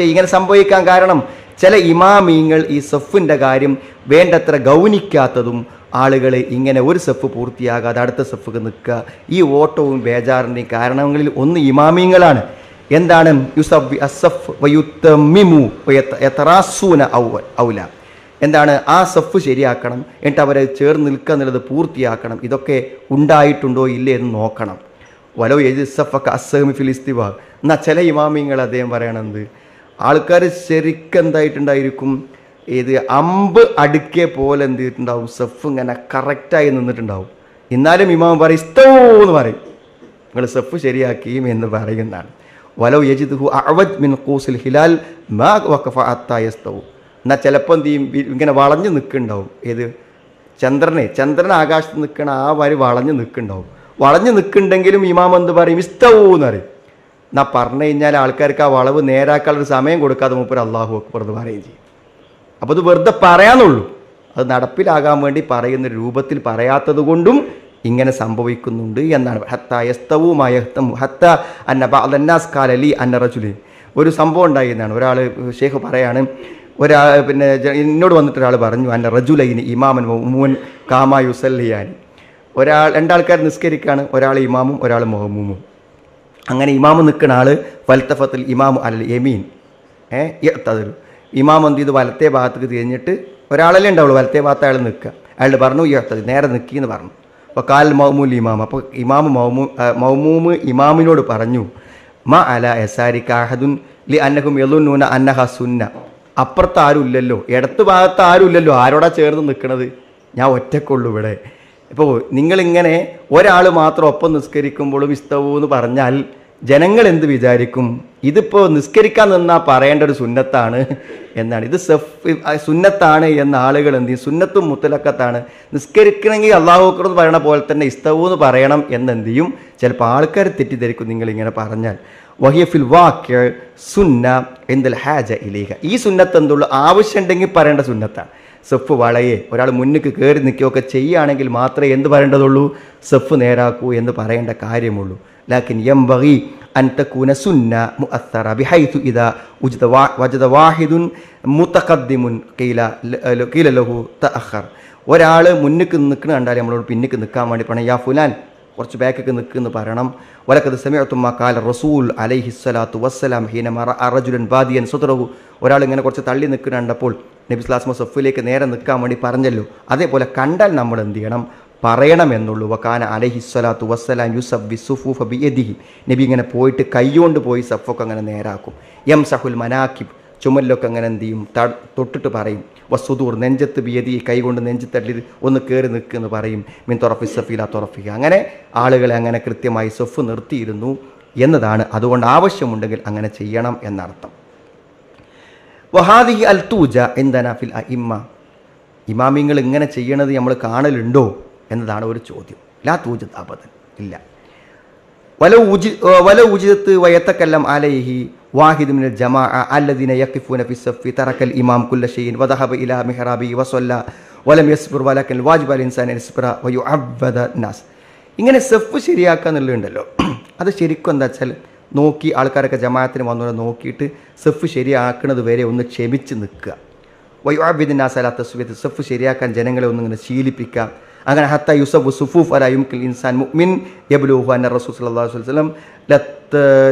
ഇങ്ങനെ സംഭവിക്കാൻ കാരണം ചില ഇമാമിങ്ങൾ ഈ സഫിൻ്റെ കാര്യം വേണ്ടത്ര ഗൗനിക്കാത്തതും, ആളുകൾ ഇങ്ങനെ ഒരു സഫ് പൂർത്തിയാകാതെ അടുത്ത സഫിക്ക് നിൽക്കുക, ഈ ഓട്ടവും ബേജാറിൻ്റെയും കാരണങ്ങളിൽ ഒന്ന് ഇമാമിങ്ങളാണ്. എന്താണ് ഔല, എന്താണ് ആ സഫ് ശരിയാക്കണം, എന്നിട്ട് അവരെ ചേർന്ന് നിൽക്കുക എന്നുള്ളത് പൂർത്തിയാക്കണം. ഇതൊക്കെ ഉണ്ടായിട്ടുണ്ടോ ഇല്ലേ എന്ന് നോക്കണം. വലോ യജിസഫക്ക അസ്സഹമി ഫിൽ ഇസ്തിവാ, എന്നാൽ ചില ഇമാമിങ്ങൾ അദ്ദേഹം പറയണത് ആൾക്കാർ ശരിക്കും എന്തായിട്ടുണ്ടായിരിക്കും, ഇത് അമ്പ് അടുക്കിയ പോലെ എന്ത് ചെയ്തിട്ടുണ്ടാവും, സഫ് ഇങ്ങനെ കറക്റ്റായി നിന്നിട്ടുണ്ടാവും. എന്നാലും ഇമാം പറയും ഇസ്തവൂ എന്ന് പറയും, നിങ്ങൾ സഫ് ശരിയാക്കിയും എന്ന് പറയുന്നതാണ്. വലോ യജിദ്ഹു അഅവദ് മിൻ ഖൂസിൽ ഹിലാൽ മാ വഖഫ ഹത്താ യസ്തവൂ, എന്നാൽ ചിലപ്പോൾ എന്ത് ചെയ്യും, ഇങ്ങനെ വളഞ്ഞു നിൽക്കുന്നുണ്ടാവും. ഏത് ചന്ദ്രൻ ആകാശത്ത് നിൽക്കണ ആ വരി വളഞ്ഞു നിൽക്കുന്നുണ്ടാവും. വളഞ്ഞു നിൽക്കുന്നുണ്ടെങ്കിലും ഇമാം എന്ത് പറയും ഇസ്തവൂ എന്ന് പറയും. എന്നാൽ പറഞ്ഞു കഴിഞ്ഞാൽ ആൾക്കാർക്ക് ആ വളവ് നേരാക്കാനൊരു സമയം കൊടുക്കാതെ മൂപ്പർ അല്ലാഹു അക്ബർ എന്ന് പറയുകയും ചെയ്യും. അപ്പോൾ അത് വെറുതെ പറയാന്നുള്ളൂ, അത് നടപ്പിലാകാൻ വേണ്ടി പറയുന്ന രൂപത്തിൽ പറയാത്തത് കൊണ്ടും ഇങ്ങനെ സംഭവിക്കുന്നുണ്ട് എന്നാണ്. ഒരു സംഭവം ഉണ്ടായി എന്നാണ്. ഒരാൾ ഷേഖ് പറയാണ്, പിന്നെ എന്നോട് വന്നിട്ട് ഒരാൾ പറഞ്ഞു അന്ന റജുലൈനി ഇമാമൻ മുൻ കാമാ യുസല്ലിയാൻ, രണ്ടാൾക്കാർ നിസ്കരിക്കുകയാണ്, ഒരാൾ ഇമാമും ഒരാൾ മഹ്മൂമും. അങ്ങനെ ഇമാമ് നിൽക്കുന്ന ആൾ ഫൽത്തഫത്തിൽ ഇമാമു അൽ യമീൻ തതൊരു ഇമാം എന്ത് ചെയ്ത് വലത്തേ ഭാഗത്തേക്ക് തിരിഞ്ഞിട്ട്, ഒരാളല്ലേ ഉണ്ടാവുള്ളൂ വലത്തേ ഭാഗത്ത് അയാൾ നിൽക്കുക. അയാൾ പറഞ്ഞു നേരെ നിൽക്കിയെന്ന് പറഞ്ഞു. അപ്പോൾ കാൽ മൗമൂൽ ഇമാം, അപ്പോൾ മൗമൂമ് ഇമാമിനോട് പറഞ്ഞു മ അല എസാരിക അഹദുൻ ലി അന്നഹും യളുന്നൂന അന്നഹ സുന്ന, അപ്പുറത്ത് ആരും ഇല്ലല്ലോ, ഇടത്ത് ഭാഗത്ത് ആരും ഇല്ലല്ലോ, ആരോടാ ചേർന്ന് നിൽക്കണത്, ഞാൻ ഒറ്റക്കുള്ളൂ ഇവിടെ. ഇപ്പോൾ നിങ്ങളിങ്ങനെ ഒരാൾ മാത്രം ഒപ്പം നിസ്കരിക്കുമ്പോഴും ഇസ്തവൂ എന്ന് പറഞ്ഞാൽ ജനങ്ങൾ എന്ത് വിചാരിക്കും, ഇതിപ്പോൾ നിസ്കരിക്കാൻ നിന്നാൽ പറയേണ്ട ഒരു സുന്നത്താണ് എന്നാണ്. ഇത് സുന്നത്താണ് എന്ന ആളുകൾ എന്ത് ചെയ്യും, സുന്നത്തും മുത്തലക്കത്താണ്, നിസ്കരിക്കണമെങ്കിൽ അല്ലാഹു അക്ബർ എന്ന് പറയണ പോലെ തന്നെ ഇസ്തവൂ എന്ന് പറയണം എന്നെന്ത് ചെയ്യും, ചിലപ്പോൾ ആൾക്കാർ തെറ്റിദ്ധരിക്കും നിങ്ങളിങ്ങനെ പറഞ്ഞാൽ. വഹിയഫിൽ വാക്യ സുന്ന എന്തൽ ഹാജ ഇലേഹ, ഈ സുന്നത്ത് എന്തുള്ളൂ ആവശ്യമുണ്ടെങ്കിൽ പറയേണ്ട സുന്നത്താണ്. സഫ് വളയെ ഒരാൾ മുന്നിക്ക് കയറി നിൽക്കുകയൊക്കെ ചെയ്യുകയാണെങ്കിൽ മാത്രമേ എന്ത് പറയേണ്ടതുള്ളൂ, സഫ് നേരാക്കൂ എന്ന് പറയേണ്ട കാര്യമുള്ളൂ. ലാക്കിൻ യംബഗി അൻ തകൂന സുന്ന മുഅസ്സറ ബിഹൈതു ഇദാ വജദ വാഹിദുൻ മുതഖദ്ദിമുൻ ഖീല ലഹു തഅഖർ. ഒരാൾ മുന്നിക്ക് നിൽക്കുന്ന കണ്ടാൽ നമ്മളോട് പിന്നിക്ക് നിൽക്കാൻ വേണ്ടി പറയണം, യാ ഫുലാൻ കുറച്ച് ബാക്കൊക്കെ നിൽക്കുമെന്ന് പറയണം. വലക്കത് സമയത്തും കാല റസൂൽ അലൈഹി സ്വലാത്തു വസ്സലാം ഹീന റജുലൻ ബാദിയൻ സുദ്റഹു, ഒരാൾ ഇങ്ങനെ കുറച്ച് തള്ളി നിൽക്കുന്ന കണ്ടപ്പോൾ നബി സ്വല്ലല്ലാഹു അലൈഹി സഫിലേക്ക് നേരെ നിൽക്കാൻ വേണ്ടി പറഞ്ഞല്ലോ. അതേപോലെ കണ്ടാൽ നമ്മൾ എന്ത് ചെയ്യണം? പറയണമെന്നുള്ളൂ. വകാന അലൈഹി സ്വലാത്തു വസ്സലാം യുസബ്ബി സുഫൂഫ ബിയദിഹി. നബി ഇങ്ങനെ പോയിട്ട് കൈകൊണ്ട് പോയി സഫൊക്കെ അങ്ങനെ നേരാക്കും. യംസഹുൽ മനാക്കിബ്, ചുമലിലൊക്കെ അങ്ങനെ എന്ത് ചെയ്യും? തൊട്ടിട്ട് പറയും. വസുദൂർ, നെഞ്ചത്ത് ബിയദി, കൈകൊണ്ട് നെഞ്ചത്തള്ളി ഒന്ന് കയറി നിൽക്കുമെന്ന് പറയും. മിൻ തൊറഫി സഫീല തൊറഫിഹ. അങ്ങനെ ആളുകളെ അങ്ങനെ കൃത്യമായി സഫ് നിർത്തിയിരുന്നു എന്നതാണ്. അതുകൊണ്ട് ആവശ്യമുണ്ടെങ്കിൽ അങ്ങനെ ചെയ്യണം എന്നർത്ഥം. വഹാദിഹി അൽ തൂജ എന്താണ് ഫിൽ അഇമ്മ. ഇമാമിങ്ങൾ ഇങ്ങനെ ചെയ്യണത് നമ്മൾ കാണലുണ്ടോ എന്നതാണ് ഒരു ചോദ്യം. ലാ തൂജ അബദൻ, ഇല്ല. വല ഉജിദത്ത് വയത്തക്കല്ലം അലൈഹി വാഹിദ് മിനൽ ജമാഅ അല്ലദീന യഖിഫൂന ഫി സഫി തറക്കൽ ഇമാം കുല്ല ഷൈഇൻ വദഹബ ഇലാ മിഹ്റാബി വസല്ല വലം യസ്ബിർ വലക്കൽ വാജിബ അൽ ഇൻസാൻ യസ്ബിറ വയുഅബ്ബദ നാസ്. ഇങ്ങനെ സഫ് ശരിയാക്കുക എന്നുള്ളതുണ്ടല്ലോ, അത് ശരിക്കും എന്താ വെച്ചാൽ നോക്കി ആൾക്കാരൊക്കെ ജമാഅത്തിന് വന്നവരെ നോക്കിയിട്ട് സഫ് ശരിയാക്കുന്നത് വരെ ഒന്ന് ക്ഷമിച്ച് നിൽക്കുക. വയുഅബ്ബിദ് നാസ് അലാ തസ്വിയത്ത്, സഫ് ശരിയാക്കാൻ ജനങ്ങളെ ഒന്നിങ്ങനെ ശീലിപ്പിക്കുക. അങ്ങനെ ഹത്ത യുസബു സുഫൂഫ് അല യുംകിൽ ഇൻസാൻ മുഅ്മിൻ യബ്ലുഹു അന്ന റസൂൽ സല്ലല്ലാഹു അലൈഹി വസല്ലം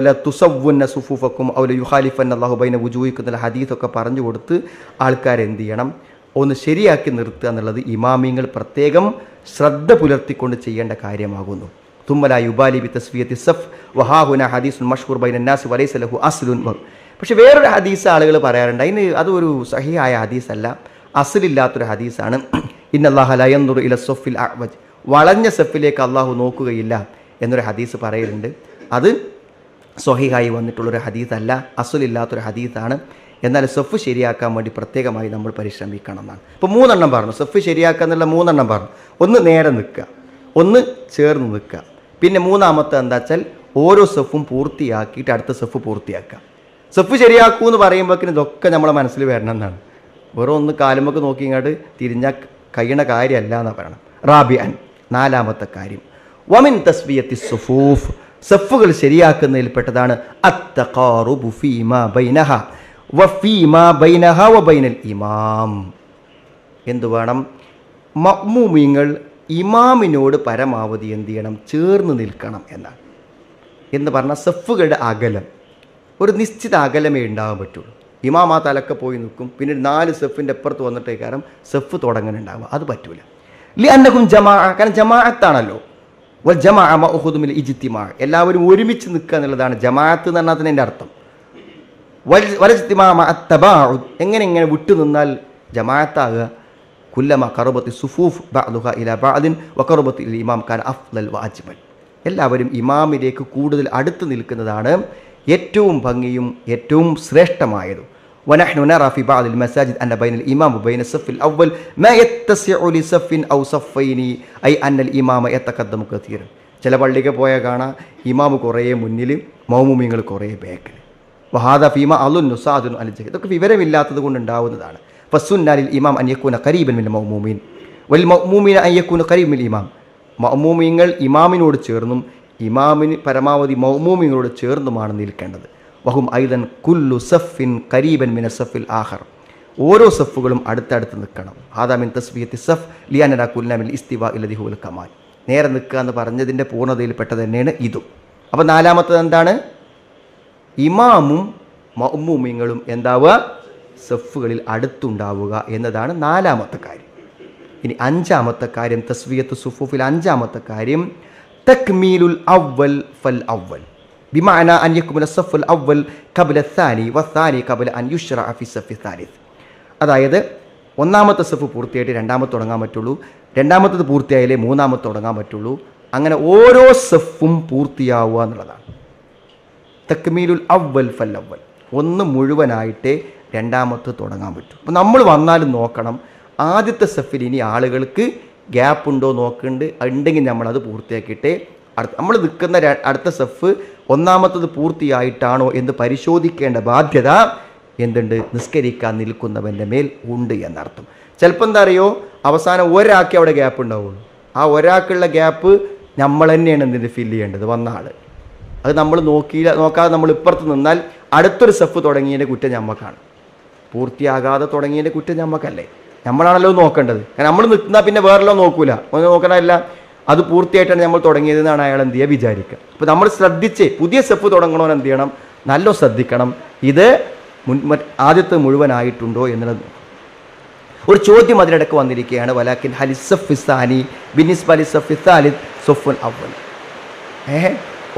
ലതുസവ്വുന്ന സുഫൂഫക്കും ഔ ലയുഖാലിഫന്ന അല്ലാഹു ബൈന വുജൂഹിക്കും എന്ന ഹദീസൊക്കെ പറഞ്ഞു കൊടുത്ത് ആൾക്കാരെ എന്ത് ചെയ്യണം? ഒന്ന് ശരിയാക്കി നിർത്തുക എന്നുള്ളത് ഇമാമിങ്ങൾ പ്രത്യേകം ശ്രദ്ധ പുലർത്തിക്കൊണ്ട് ചെയ്യേണ്ട കാര്യമാകുന്നു. തുമ്മല യുബാലി ബി തസ്വിയത്തി സഫ് വഹാഹുന ഹദീസുൻ മഷ്ഹൂർ ബൈന നാസ് വലൈസ ലഹു അസ്ലുൻ. പക്ഷേ വേറൊരു ഹദീസ് ആളുകൾ പറയാറുണ്ട്, അതിന് അതൊരു സഹിഹായ ഹദീസല്ല, അസ്ലില്ലാത്തൊരു ഹദീസാണ്. ഇന്നല്ലാഹ ലാ യൻദുറു ഇല സഫിൽ അഅ്വജ്, വളഞ്ഞ സഫിലേക്ക് അള്ളാഹു നോക്കുകയില്ല എന്നൊരു ഹദീസ് പറയുന്നുണ്ട്. അത് സ്വഹീഹായി വന്നിട്ടുള്ളൊരു ഹദീസല്ല, അസ്ലില്ലാത്തൊരു ഹദീസാണ്. എന്നാൽ സഫ് ശരിയാക്കാൻ വേണ്ടി പ്രത്യേകമായി നമ്മൾ പരിശ്രമിക്കണം എന്നാണ്. ഇപ്പോൾ 3 പറഞ്ഞു, സഫ് ശരിയാക്കുക എന്നുള്ള 3 പറഞ്ഞു. ഒന്ന് നേരെ നിൽക്കുക, ഒന്ന് ചേർന്ന് നിൽക്കുക, പിന്നെ മൂന്നാമത്തെ എന്താ വെച്ചാൽ ഓരോ സഫും പൂർത്തിയാക്കിയിട്ട് അടുത്ത സഫ് പൂർത്തിയാക്കുക. സഫ് ശരിയാക്കൂ എന്ന് പറയുമ്പോഴേക്കിന് ഇതൊക്കെ നമ്മളെ മനസ്സിൽ വരണം എന്നാണ്. വെറും ഒന്ന് കാലുമൊക്കെ നോക്കി ഇങ്ങോട്ട് തിരിഞ്ഞാൽ കഴിയണ കാര്യമല്ല എന്നാണ് പറയണം. റാബിഅൻ, 4ാമത്തെ കാര്യം, വമിൻ തസ്വിയത്തി സുഫൂഫ്, സഫുകൾ ശരിയാക്കുന്നതിൽപ്പെട്ടതാണ് അത്തഖാറുബു ഫീമാ ബൈനഹ വഫീമാ ബൈനഹ വബൈനൽ ഇമാം. എന്തു വേണം? മഅ്മൂമീങ്ങൾ ഇമാമിനോട് പരമാവധി എന്ത് ചെയ്യണം? ചേർന്ന് നിൽക്കണം എന്നാണ്. എന്ന് പറഞ്ഞാൽ സഫുകളുടെ അകലം ഒരു നിശ്ചിത അകലമേ ഉണ്ടാകാൻ പറ്റുള്ളൂ. ഇമാം ആ തലക്കെ പോയി നിൽക്കും, പിന്നെ 4 സഫിൻ്റെ അപ്പുറത്ത് വന്നിട്ടേ കാരണം സഫ് തുടങ്ങാനുണ്ടാവുക, അത് പറ്റൂല. ലിഅന്നകും ജമാഅ, കാരണം ജമാഅത്താണല്ലോ. വൽ ജമാഅ മഅഖൂദു മിനൽ ഇജ്തിമാ, എല്ലാവരും ഒരുമിച്ച് നിൽക്കുക എന്നുള്ളതാണ് ജമാഅത്ത് എന്ന് പറഞ്ഞാൽ അതിൻ്റെ അർത്ഥം. വലജ്തിമാ മഅ തബാഉദ്, എങ്ങനെ വിട്ടു നിന്നാൽ ജമാഅത്താകുക? കുല്ലമ ഖറബത്തി സുഫൂഫ് ബഅദുഹ ഇലാ ബഅദിൻ വഖറബത്തി ഇൽ ഇമാം കാന അഫ്ളൽ വഅജ്മൽ. എല്ലാവരും ഇമാമിലേക്ക് കൂടുതൽ അടുത്ത് നിൽക്കുന്നതാണ് ഏറ്റവും ഭംഗിയും ഏറ്റവും ശ്രേഷ്ഠമായതും. വനഹ്നു നറാ ഫി ബഅദിൽ മസാജിദ് അന്ന ബൈനൽ ഇമാം വബൈന സഫിൽ അവ്വൽ മാ യത്തസിഉ ലി സഫിൻ ഔ സഫൈനി ഐ അന്നൽ ഇമാമ യതഖദ്ദമു കതീറൻ. ചില പള്ളിക്ക് പോയാൽ കാണാം ഇമാമ് കുറേ മുന്നിൽ, മൗമൂമിങ്ങൾ കുറേ ബാക്കിൽ. വഹാദ ഫീമ അലുൻ നുസാദുൻ അൽ ജഹ്, ഇതൊക്കെ വിവരമില്ലാത്തത് കൊണ്ട് ഉണ്ടാവുന്നതാണ്. ഫസുന്നലിൽ ഇമാം അൻ യകൂന ഖരീബൻ മിനൽ മൗമൂമിൻ വൽ മൗമൂമിന അൻ യകൂന ഖരീബൻ മിനൽ ഇമാം. മൗമൂമിങ്ങൾ ഇമാമിനോട് ചേർന്നും ഇമാമിന് പരമാവധി മൗമൂമിങ്ങളോട് ചേർന്നുമാണ് നിൽക്കേണ്ടത്. വഹും ഐദൻ കുല്ലു സഫിൻ ഖരീബൻ മിന സഫിൽ ആഖർ, ഓരോ സഫുകളും അടുത്തടുത്ത് നിൽക്കണം. ഹാദാ മിൻ തസ്വിയത്തി സഫ് ലിഅന്നനാ കുൽനാ മിൽ ഇസ്തിവാ ഇല്ലദി ഹുവൽ കമാൽ. നേരെ നിൽക്കുക എന്ന് പറഞ്ഞതിൻ്റെ പൂർണ്ണതയിൽപ്പെട്ടത് തന്നെയാണ് ഇതും. അപ്പോൾ 4ാമത്തത് എന്താണ്? ഇമാമും മഅ്മൂമിങ്ങളും എന്താവുക? സഫുകളിൽ അടുത്തുണ്ടാവുക എന്നതാണ് 4ാമത്തെ കാര്യം. ഇനി 5ാമത്തെ കാര്യം, തസ്വിയത്ത് സുഫൂഫിൽ 5ാമത്തെ കാര്യം തക്മീലുൽ അവ്വൽ ഫൽ അവ്വൽ, ബിമഅന അൻ യകുമുന സഫുൽ അവ്വൽ ഖബ്ല അസ്സാനി വസ്സാനി ഖബ്ല അൻ യുശ്റഅ ഫി സഫി സാലിസ്. അതായത് 1ാമത്തെ സഫ് പൂർത്തിയായിട്ട് 2ാമത്തെ തുടങ്ങാൻ പറ്റുള്ളൂ, 2ാമത്തത് പൂർത്തിയായാലേ 3ാമത്തെ തുടങ്ങാൻ പറ്റുള്ളൂ. അങ്ങനെ ഓരോ സഫും പൂർത്തിയാവുക എന്നുള്ളതാണ് തക്മീലുൽ അവ്വൽ ഫൽ അവ്വൽ. ഒന്ന് മുഴുവനായിട്ടേ 2ാമത്തെ തുടങ്ങാൻ പറ്റും. അപ്പോൾ നമ്മൾ വന്നാലും നോക്കണം, ആദ്യത്തെ സഫിൽ ഇനി ആളുകൾക്ക് ഗ്യാപ്പ് ഉണ്ടോ നോക്കുന്നുണ്ട്, ഉണ്ടെങ്കിൽ നമ്മളത് പൂർത്തിയാക്കിയിട്ടേ നമ്മൾ നിൽക്കുന്ന അടുത്ത സഫ് 1ാമത്തത് പൂർത്തിയായിട്ടാണോ എന്ന് പരിശോധിക്കേണ്ട ബാധ്യത എന്തുണ്ട്? നിസ്കരിക്കാൻ നിൽക്കുന്നവൻ്റെ മേൽ ഉണ്ട് എന്നർത്ഥം. ചിലപ്പോൾ എന്താ അറിയോ, അവസാനം ഒരാൾക്ക് അവിടെ ഗ്യാപ്പ് ഉണ്ടാവുള്ളൂ. ആ ഒരാൾക്കുള്ള ഗ്യാപ്പ് നമ്മൾ തന്നെയാണ് എന്തിന് ഫില്ല് ചെയ്യേണ്ടത്, വന്ന ആൾ. അത് നമ്മൾ നോക്കാതെ നമ്മൾ ഇപ്പുറത്ത് നിന്നാൽ അടുത്തൊരു സഫ് തുടങ്ങിയതിൻ്റെ കുറ്റം ഞമ്മക്കാണ്. പൂർത്തിയാകാതെ തുടങ്ങിയതിൻ്റെ കുറ്റം ഞമ്മക്കല്ലേ, നമ്മളാണല്ലോ നോക്കേണ്ടത്. കാരണം നമ്മൾ നിൽന്നാൽ പിന്നെ വേറെല്ലാം നോക്കൂല, ഒന്ന് നോക്കണമല്ല, അത് പൂർത്തിയായിട്ടാണ് നമ്മൾ തുടങ്ങിയതെന്നാണ് അയാൾ എന്ത് ചെയ്യുക വിചാരിക്കുക. അപ്പോൾ നമ്മൾ ശ്രദ്ധിച്ച് പുതിയ സഫ് തുടങ്ങണമെന്ന് എന്ത് ചെയ്യണം? നല്ല ശ്രദ്ധിക്കണം, ഇത് ആദ്യത്തെ മുഴുവനായിട്ടുണ്ടോ എന്നുള്ളത്. ഒരു ചോദ്യം അതിനിടയ്ക്ക് വന്നിരിക്കുകയാണ്, വലാക്കിൻ ഹലിസഫിസാനി ബിനിസ്ബ ലിസഫിസാലിദ് സൊഫുൽ അവൽ.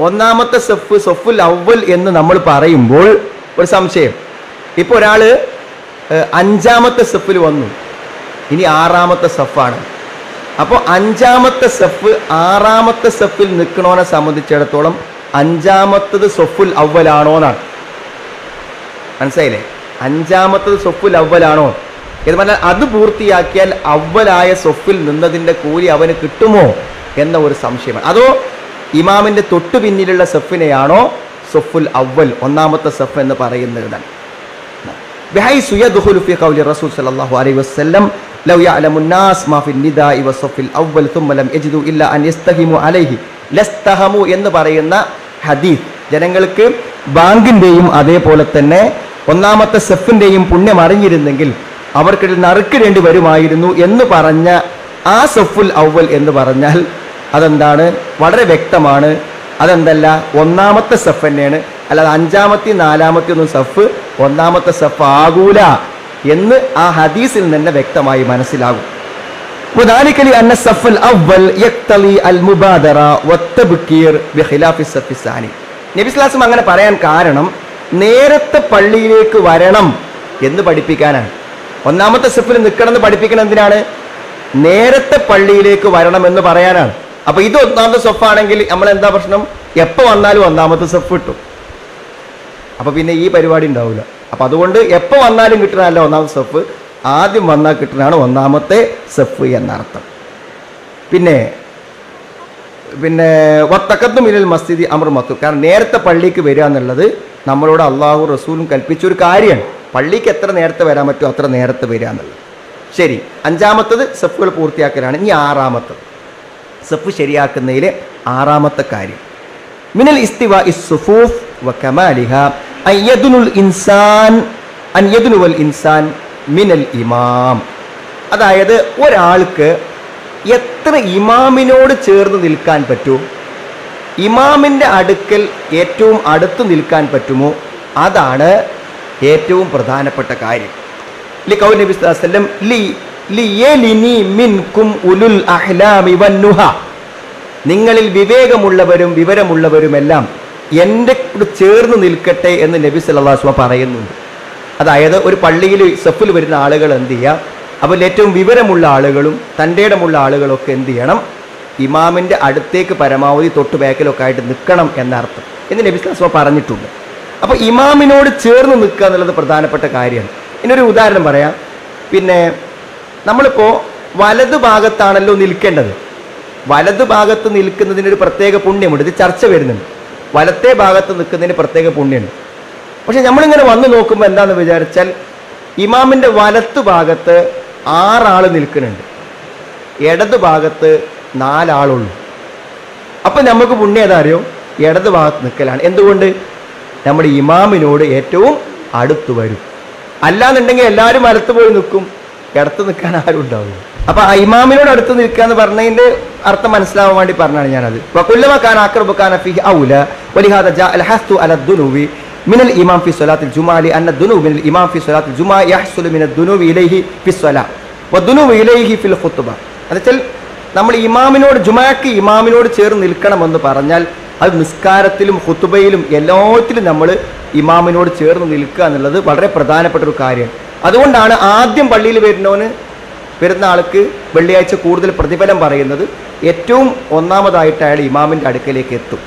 ഒന്നാമത്തെ സഫ് സൊഫുൽ അവൽ എന്ന് നമ്മൾ പറയുമ്പോൾ ഒരു സംശയം. ഇപ്പോൾ ഒരാൾ 5ാമത്തെ സഫിൽ വന്നു, ഇനി 6ാമത്തെ സഫാണ്. അപ്പോൾ 5ാമത്തെ സഫ് 6ാമത്തെ സഫിൽ നിൽക്കണോനെ സംബന്ധിച്ചിടത്തോളം 5ാമത്തത് സൊഫുൽ അവലാണോ എന്നാണ്. മനസ്സിലായില്ലേ? 5ാമത്തത് സൊഫുൽ അവലാണോ എന്ന് പറഞ്ഞാൽ അത് പൂർത്തിയാക്കിയാൽ അവലായ സൊഫിൽ നിന്നതിൻ്റെ കൂലി അവന് കിട്ടുമോ എന്ന ഒരു സംശയമാണ്. അതോ ഇമാമിൻ്റെ തൊട്ടു പിന്നിലുള്ള സഫിനെയാണോ സൊഫുൽ അവൽ 1ാമത്തെ സഫ് എന്ന് പറയുന്നത്? ബിഹൈസു യദ്ഖുലു ഫീ ഖൗലി റസൂൽ സല്ലല്ലാഹു അലൈഹി വസല്ലം ലൗ യഅലമു الناس മാ ഫിൽ നിദാഇ വസ്സഫിൽ അവൽ ثم ലം യജിദു ഇല്ല അൻ യസ്തഹിമു അലൈഹി ലസ്തഹമു എന്ന് പറയുന്ന ഹദീസ്, ജനങ്ങൾക്ക് ബാങ്കിൻ്റെയും അതേപോലെ തന്നെ 1ാമത്തെ സഫിൻ്റെയും പുണ്യം അറിഞ്ഞിരുന്നെങ്കിൽ അവർക്കിടയിൽ നറുക്കിടേണ്ടി വരുമായിരുന്നു എന്ന് പറഞ്ഞ ആ സഫുൽ അവൽ എന്ന് പറഞ്ഞാൽ അതെന്താണ്? വളരെ വ്യക്തമാണ്. അതെന്തല്ല, 1ാമത്തെ സഫ് തന്നെയാണ്. അല്ലാതെ 5ാമത്തെ 4ാമത്തെ ഒന്നും സഫ് 1ാമത്തെ സഫ് ആകൂല എന്ന് ആ ഹദീസിൽ തന്നെ വ്യക്തമായി മനസ്സിലാകും. അന്ന സഫൽ അവൽ യഖ്തലി അൽ മുബാദറ വത്തബ്കീർ ബിഖിലാഫി സഫി സാനി. നബി സ്വല്ലല്ലാഹു അലൈഹി വസല്ലം അങ്ങനെ പറയാൻ കാരണം നേരത്തെ പള്ളിയിലേക്ക് വരണം എന്ന് പഠിപ്പിക്കാനാണ്. 1ാമത്തെ സഫിൽ നിൽക്കണം എന്ന് പഠിപ്പിക്കണം എന്തിനാണ്? നേരത്തെ പള്ളിയിലേക്ക് വരണം എന്ന് പറയാനാണ്. അപ്പൊ ഇത് 1ാമത്തെ സഫാണെങ്കിൽ നമ്മൾ എന്താ പ്രശ്നം? എപ്പോൾ വന്നാലും 1ാമത്തെ സഫ് കിട്ടും. അപ്പൊ പിന്നെ ഈ പരിപാടി ഉണ്ടാവില്ല. അപ്പൊ അതുകൊണ്ട് എപ്പോൾ വന്നാലും കിട്ടണമല്ല 1ാമത്തെ സഫ്, ആദ്യം വന്നാൽ കിട്ടണതാണ് 1ാമത്തെ സഫ് എന്നർത്ഥം. പിന്നെ വത്തഖദ്ദും മിനൽ മസ്ജിദി അംർ മത്തു. കാരണം നേരത്തെ പള്ളിക്ക് വരിക എന്നുള്ളത് നമ്മളോട് അള്ളാഹു റസൂലും കൽപ്പിച്ചൊരു കാര്യമാണ്. പള്ളിക്ക് എത്ര നേരത്തെ വരാൻ പറ്റുമോ അത്ര നേരത്തെ വരിക എന്നുള്ളത്. ശരി, 5ാമത്തത് സഫുകൾ പൂർത്തിയാക്കലാണ്. ഇനി 6ാമത്തത് സഫ് ശരിയാക്കുന്നതിൽ 6ാമത്തെ കാര്യം മിനൽ ഇസ്തിവാ ഇസ്സുഫൂഫ് വ കമാലിഹാ അയ്യദുനുൽ ഇൻസാൻ മിനൽ ഇമാം. അതായത് ഒരാൾക്ക് എത്ര ഇമാമിനോട് ചേർന്ന് നിൽക്കാൻ പറ്റുമോ, ഇമാമിൻ്റെ അടുക്കൽ ഏറ്റവും അടുത്ത് നിൽക്കാൻ പറ്റുമോ, അതാണ് ഏറ്റവും പ്രധാനപ്പെട്ട കാര്യം. ലിഖൗലി നബി സല്ലല്ലാഹു അലൈഹി വസല്ലം ലിയലിനി മിൻകും ഉലുൽ അഹ്ലാമി വന്നുഹ. നിങ്ങളിൽ വിവേകമുള്ളവരും വിവരമുള്ളവരുമെല്ലാം എൻ്റെ കൂടെ ചേർന്ന് നിൽക്കട്ടെ എന്ന് നബി സല്ലല്ലാഹു അലൈഹി വസല്ലം പറയുന്നുണ്ട്. അതായത് ഒരു പള്ളിയിൽ സഫിൽ വരുന്ന ആളുകൾ എന്ത് ചെയ്യുക? അപ്പോൾ ഏറ്റവും വിവരമുള്ള ആളുകളും തൻ്റെ ഇടമുള്ള ആളുകളൊക്കെ എന്ത് ചെയ്യണം? ഇമാമിൻ്റെ അടുത്തേക്ക് പരമാവധി തൊട്ട് ബാക്കിലൊക്കെ ആയിട്ട് നിൽക്കണം എന്നർത്ഥം എന്ന് നബി സല്ലല്ലാഹു അലൈഹി വസല്ലം പറഞ്ഞിട്ടുണ്ട്. അപ്പോൾ ഇമാമിനോട് ചേർന്ന് നിൽക്കുക എന്നുള്ളത് പ്രധാനപ്പെട്ട കാര്യമാണ്. ഇതിനൊരു ഉദാഹരണം പറയാം. നമ്മളിപ്പോൾ വലതു ഭാഗത്താണല്ലോ നിൽക്കേണ്ടത്. വലതു ഭാഗത്ത് നിൽക്കുന്നതിനൊരു പ്രത്യേക പുണ്യമുണ്ട്. ഇത് ചർച്ച വരുന്നുണ്ട്. വലത്തെ ഭാഗത്ത് നിൽക്കുന്നതിന് പ്രത്യേക പുണ്യമുണ്ട്. പക്ഷെ നമ്മളിങ്ങനെ വന്ന് നോക്കുമ്പോൾ എന്താണെന്ന് വിചാരിച്ചാൽ ഇമാമിൻ്റെ വലത്ത് ഭാഗത്ത് 6 ആൾ നിൽക്കുന്നുണ്ട്, ഇടത് ഭാഗത്ത് 4 ആളുള്ളൂ. അപ്പം നമുക്ക് പുണ്യം ഏതാ അറിയോ? ഇടത് ഭാഗത്ത് നിൽക്കലാണ്. എന്തുകൊണ്ട്? നമ്മുടെ ഇമാമിനോട് ഏറ്റവും അടുത്ത് വരും. അല്ലാന്നുണ്ടെങ്കിൽ എല്ലാവരും വലത്ത് പോയി നിൽക്കും, ഇടത്ത് നിൽക്കാൻ ആരും ഉണ്ടാവില്ല. അപ്പൊ ആ ഇമാമിനോട് അടുത്ത് നിൽക്കുക എന്ന് പറഞ്ഞതിന്റെ അർത്ഥം മനസ്സിലാവാൻ വേണ്ടി പറഞ്ഞാണ് ഞാനത്. മിനൽ ഇമാം ഫി സ്വലാത്തിൽ ജുമുഅ അന്ന ദുനൂബ മിനൽ ഇമാം ഫി സ്വലാത്തിൽ ജുമുഅ യഹ്സുലു മിനൽ ദുനൂബി ഇലൈഹി ഫി സ്വലാ വദുനൂബു ഇലൈഹി ഫിൽ ഖുത്ബ. എന്നുവെച്ചാൽ നമ്മൾ ഇമാമിനോട് ജുമുഅക്ക് ഇമാമിനോട് ചേർന്ന് നിൽക്കണമെന്ന് പറഞ്ഞാൽ അത് നിസ്കാരത്തിലും ഖുത്ബയിലും എല്ലാത്തിലും നമ്മൾ ഇമാമിനോട് ചേർന്ന് നിൽക്കുക എന്നുള്ളത് വളരെ പ്രധാനപ്പെട്ട ഒരു കാര്യമാണ്. അതുകൊണ്ടാണ് ആദ്യം പള്ളിയിൽ വരുന്ന ആൾക്ക് വെള്ളിയാഴ്ച കൂടുതൽ പ്രതിഫലം പറയുന്നത്. ഏറ്റവും ഒന്നാമതായിട്ട് അയാൾ ഇമാമിൻ്റെ അടുക്കലേക്ക് എത്തും.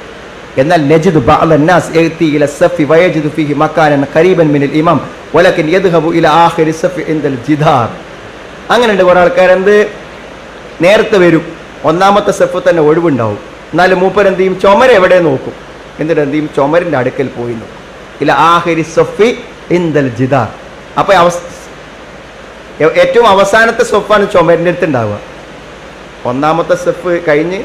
എന്നാൽ നജിദു ബഅദ الناس يأتي إلى الصف ويجد فيه مكانا قريبا من الإمام ولكن يذهب إلى آخر الصف عند الجدار. അങ്ങനെയുണ്ട് കുറേ ആൾക്കാരെന്ത് നേരത്തെ വരും, 1ാമത്തെ സഫ് തന്നെ ഒഴിവുണ്ടാവും. എന്നാലും മൂപ്പരെന്ത് ചെയ്യും? ചുമര എവിടെ നോക്കും. എന്നിട്ട് എന്ത് ചെയ്യും? ചുമരിൻ്റെ അടുക്കൽ പോയി നോക്കും. ഇല ആഖിരി സഫി ഇൻദൽ ജിദാർ. അപ്പോൾ ഏറ്റവും അവസാനത്തെ സഫാണ് ചുമരിൻ്റെ അടുത്ത് ഉണ്ടാവുക. 1ാമത്തെ സഫ് കഴിഞ്ഞ്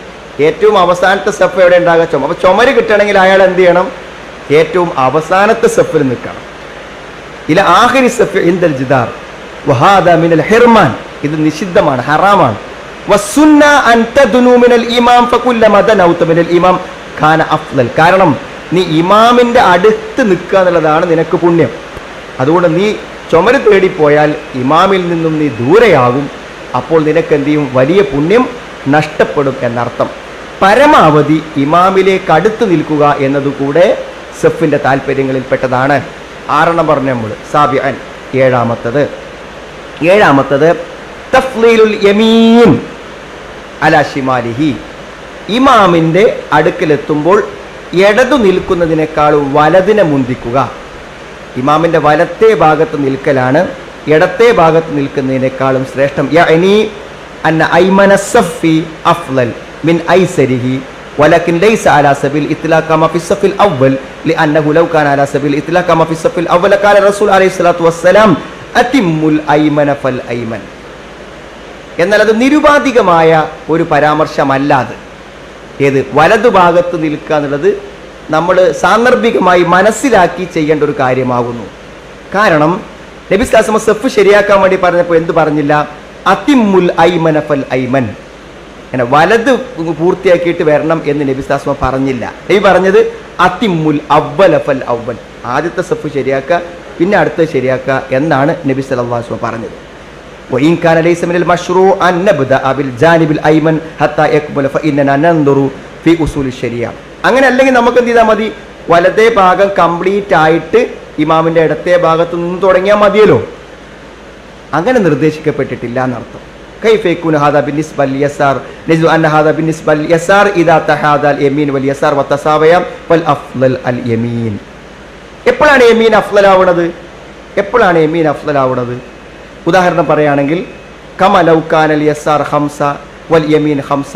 ഏറ്റവും അവസാനത്തെ സഫ് എവിടെ ഉണ്ടാകുക? അപ്പോൾ ചുമര് കിട്ടണമെങ്കിൽ അയാൾ എന്ത് ചെയ്യണം? ഏറ്റവും അവസാനത്തെ സഫിൽ നിൽക്കണം. ഇല ആഖിരി സഫ് ഇൻദൽ ജിദാർ വഹാദ മിനൽ ഹിർമാൻ. ഇത് നിഷിദ്ധമാണ്, ഹറാമാണ്. വസുന്ന അൻ തദ്നു മിനൽ ഇമാം ഫകുല്ലമാ ദനൗത മിനൽ ഇമാം കാന അഫ്ളൽ. കാരണം നീ ഇമാമിൻ്റെ അടുത്ത് നിൽക്കുക എന്നുള്ളതാണ് നിനക്ക് പുണ്യം. അതുകൊണ്ട് നീ ചുമര് തേടിപ്പോയാൽ ഇമാമിൽ നിന്നും നീ ദൂരെയാകും. അപ്പോൾ നിനക്കെന്ത് ചെയ്യും? വലിയ പുണ്യം നഷ്ടപ്പെടും എന്നർത്ഥം. പരമാവധി ഇമാമിലേക്ക് അടുത്ത് നിൽക്കുക എന്നതുകൂടെ സഫിൻ്റെ താല്പര്യങ്ങളിൽപ്പെട്ടതാണ്. 6 പറഞ്ഞു നമ്മൾ. സാബിഅൻ ഏഴാമത്തത് തഫ്ലീലുൽ യമീൻ അലാ ശിമാലിഹി. ഇമാമിൻ്റെ അടുക്കലെത്തുമ്പോൾ ഇടതു നിൽക്കുന്നതിനേക്കാളും വലതിനെ മുന്തിക്കുക. ഇമാമിൻ്റെ വലത്തേ ഭാഗത്ത് നിൽക്കലാണ് ഇടത്തേ ഭാഗത്ത് നിൽക്കുന്നതിനേക്കാളും ശ്രേഷ്ഠം. യഅനി അന്ന ഐമന സഫി അഫ്ളൽ മിൻ ഐസരിഹി ولكن ليس على سبيل الاطلاق كما في الصف الاول لانه لو كان على سبيل الاطلاق كما في الصف الاول قال الرسول عليه الصلاه والسلام اتم الايمن فالايمن. എന്നാൽ അത് നിരുപാധികമായ ഒരു പരാമർശമല്ലാതെ ഏത് വലതുഭാഗത്ത് നിൽക്കുക എന്നുള്ളത് നമ്മൾ സാന്ദർഭികമായി മനസ്സിലാക്കി ചെയ്യേണ്ട ഒരു കാര്യമാകുന്നു. കാരണം നബി സല്ലല്ലാഹു അലൈഹി വസല്ലം സഫ് ശരിയാക്കാൻ വേണ്ടി പറഞ്ഞപ്പോൾ എന്ത് പറഞ്ഞില്ല? അതിമ്മുൽ ഐമന ഫൽ ഐമൻ, അങ്ങനെ വലത് പൂർത്തിയാക്കിയിട്ട് വരണം എന്ന് നബി സല്ലല്ലാഹു അലൈഹി വസല്ലം പറഞ്ഞില്ല. നബി പറഞ്ഞത് അതിമ്മുൽ അവ്വല ഫൽ അവ്വൽ, ആദ്യത്തെ സഫ് ശരിയാക്കുക പിന്നെ അടുത്തത് ശരിയാക്കുക എന്നാണ് നബി സല്ലല്ലാഹു അലൈഹി വസല്ലം പറഞ്ഞത്. وإن كان ليس من المشروع أن نبدأ بالجانب الأيمن حتى يكمل فإننا ننظر في أصول الشريعة. അങ്ങനെ അല്ലെങ്കിൽ നമുക്ക് എന്ത് ചെയ്താൽ മതി? വലതേ ഭാഗം കംപ്ലീറ്റ് ആയിട്ട് ഇമാമിൻ്റെ ഇടത്തേ ഭാഗത്ത് നിന്ന് തുടങ്ങിയാൽ മതിയല്ലോ. അങ്ങനെ നിർദ്ദേശിക്കപ്പെട്ടിട്ടില്ല എന്നർത്ഥം. كيف يكون هذا بالنسبة لليسار؟ نجد أن هذا بالنسبة لليسار إذا تحاذى اليمين واليسار وتساويا فالأفضل اليمين. എപ്പോഴാണ് യമീൻ അഫ്ളൽ ആവുന്നത്? ഉദാഹരണം പറയുകയാണെങ്കിൽ കമ ലൗ കാനൽ യസാർ ഖംസ വൽ യമീൻ ഖംസ.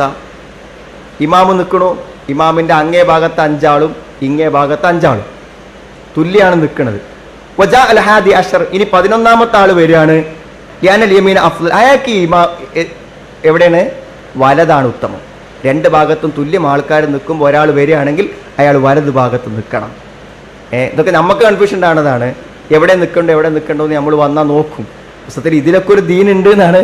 ഇമാമ് നിൽക്കണു, ഇമാമിൻ്റെ അങ്ങേ ഭാഗത്ത് 5 ആളും ഇങ്ങേ ഭാഗത്ത് 5 ആളും തുല്യാണ് നിൽക്കുന്നത്. വജാ അൽ ഹാദി അഷർ, ഇനി 11ാമത്തെ ആൾ വരികയാണ്. യാനൽ യമീൻ അഫ്ളൽ, അയാൾക്ക് എവിടെയാണ്? വലതാണ് ഉത്തമം. 2 ഭാഗത്തും തുല്യം ആൾക്കാർ നിൽക്കുമ്പോൾ ഒരാൾ വരികയാണെങ്കിൽ അയാൾ വലത് ഭാഗത്ത് നിൽക്കണം. ഇതൊക്കെ നമുക്ക് കൺഫ്യൂഷൻ ഉണ്ടാകുന്നതാണ്. എവിടെ നിൽക്കണ്ടോ എന്ന് നമ്മൾ വന്നാൽ നോക്കും. പുസ്തകത്തിൽ ഇതിലൊക്കെ ഒരു ദീൻ ഉണ്ട് എന്നാണ്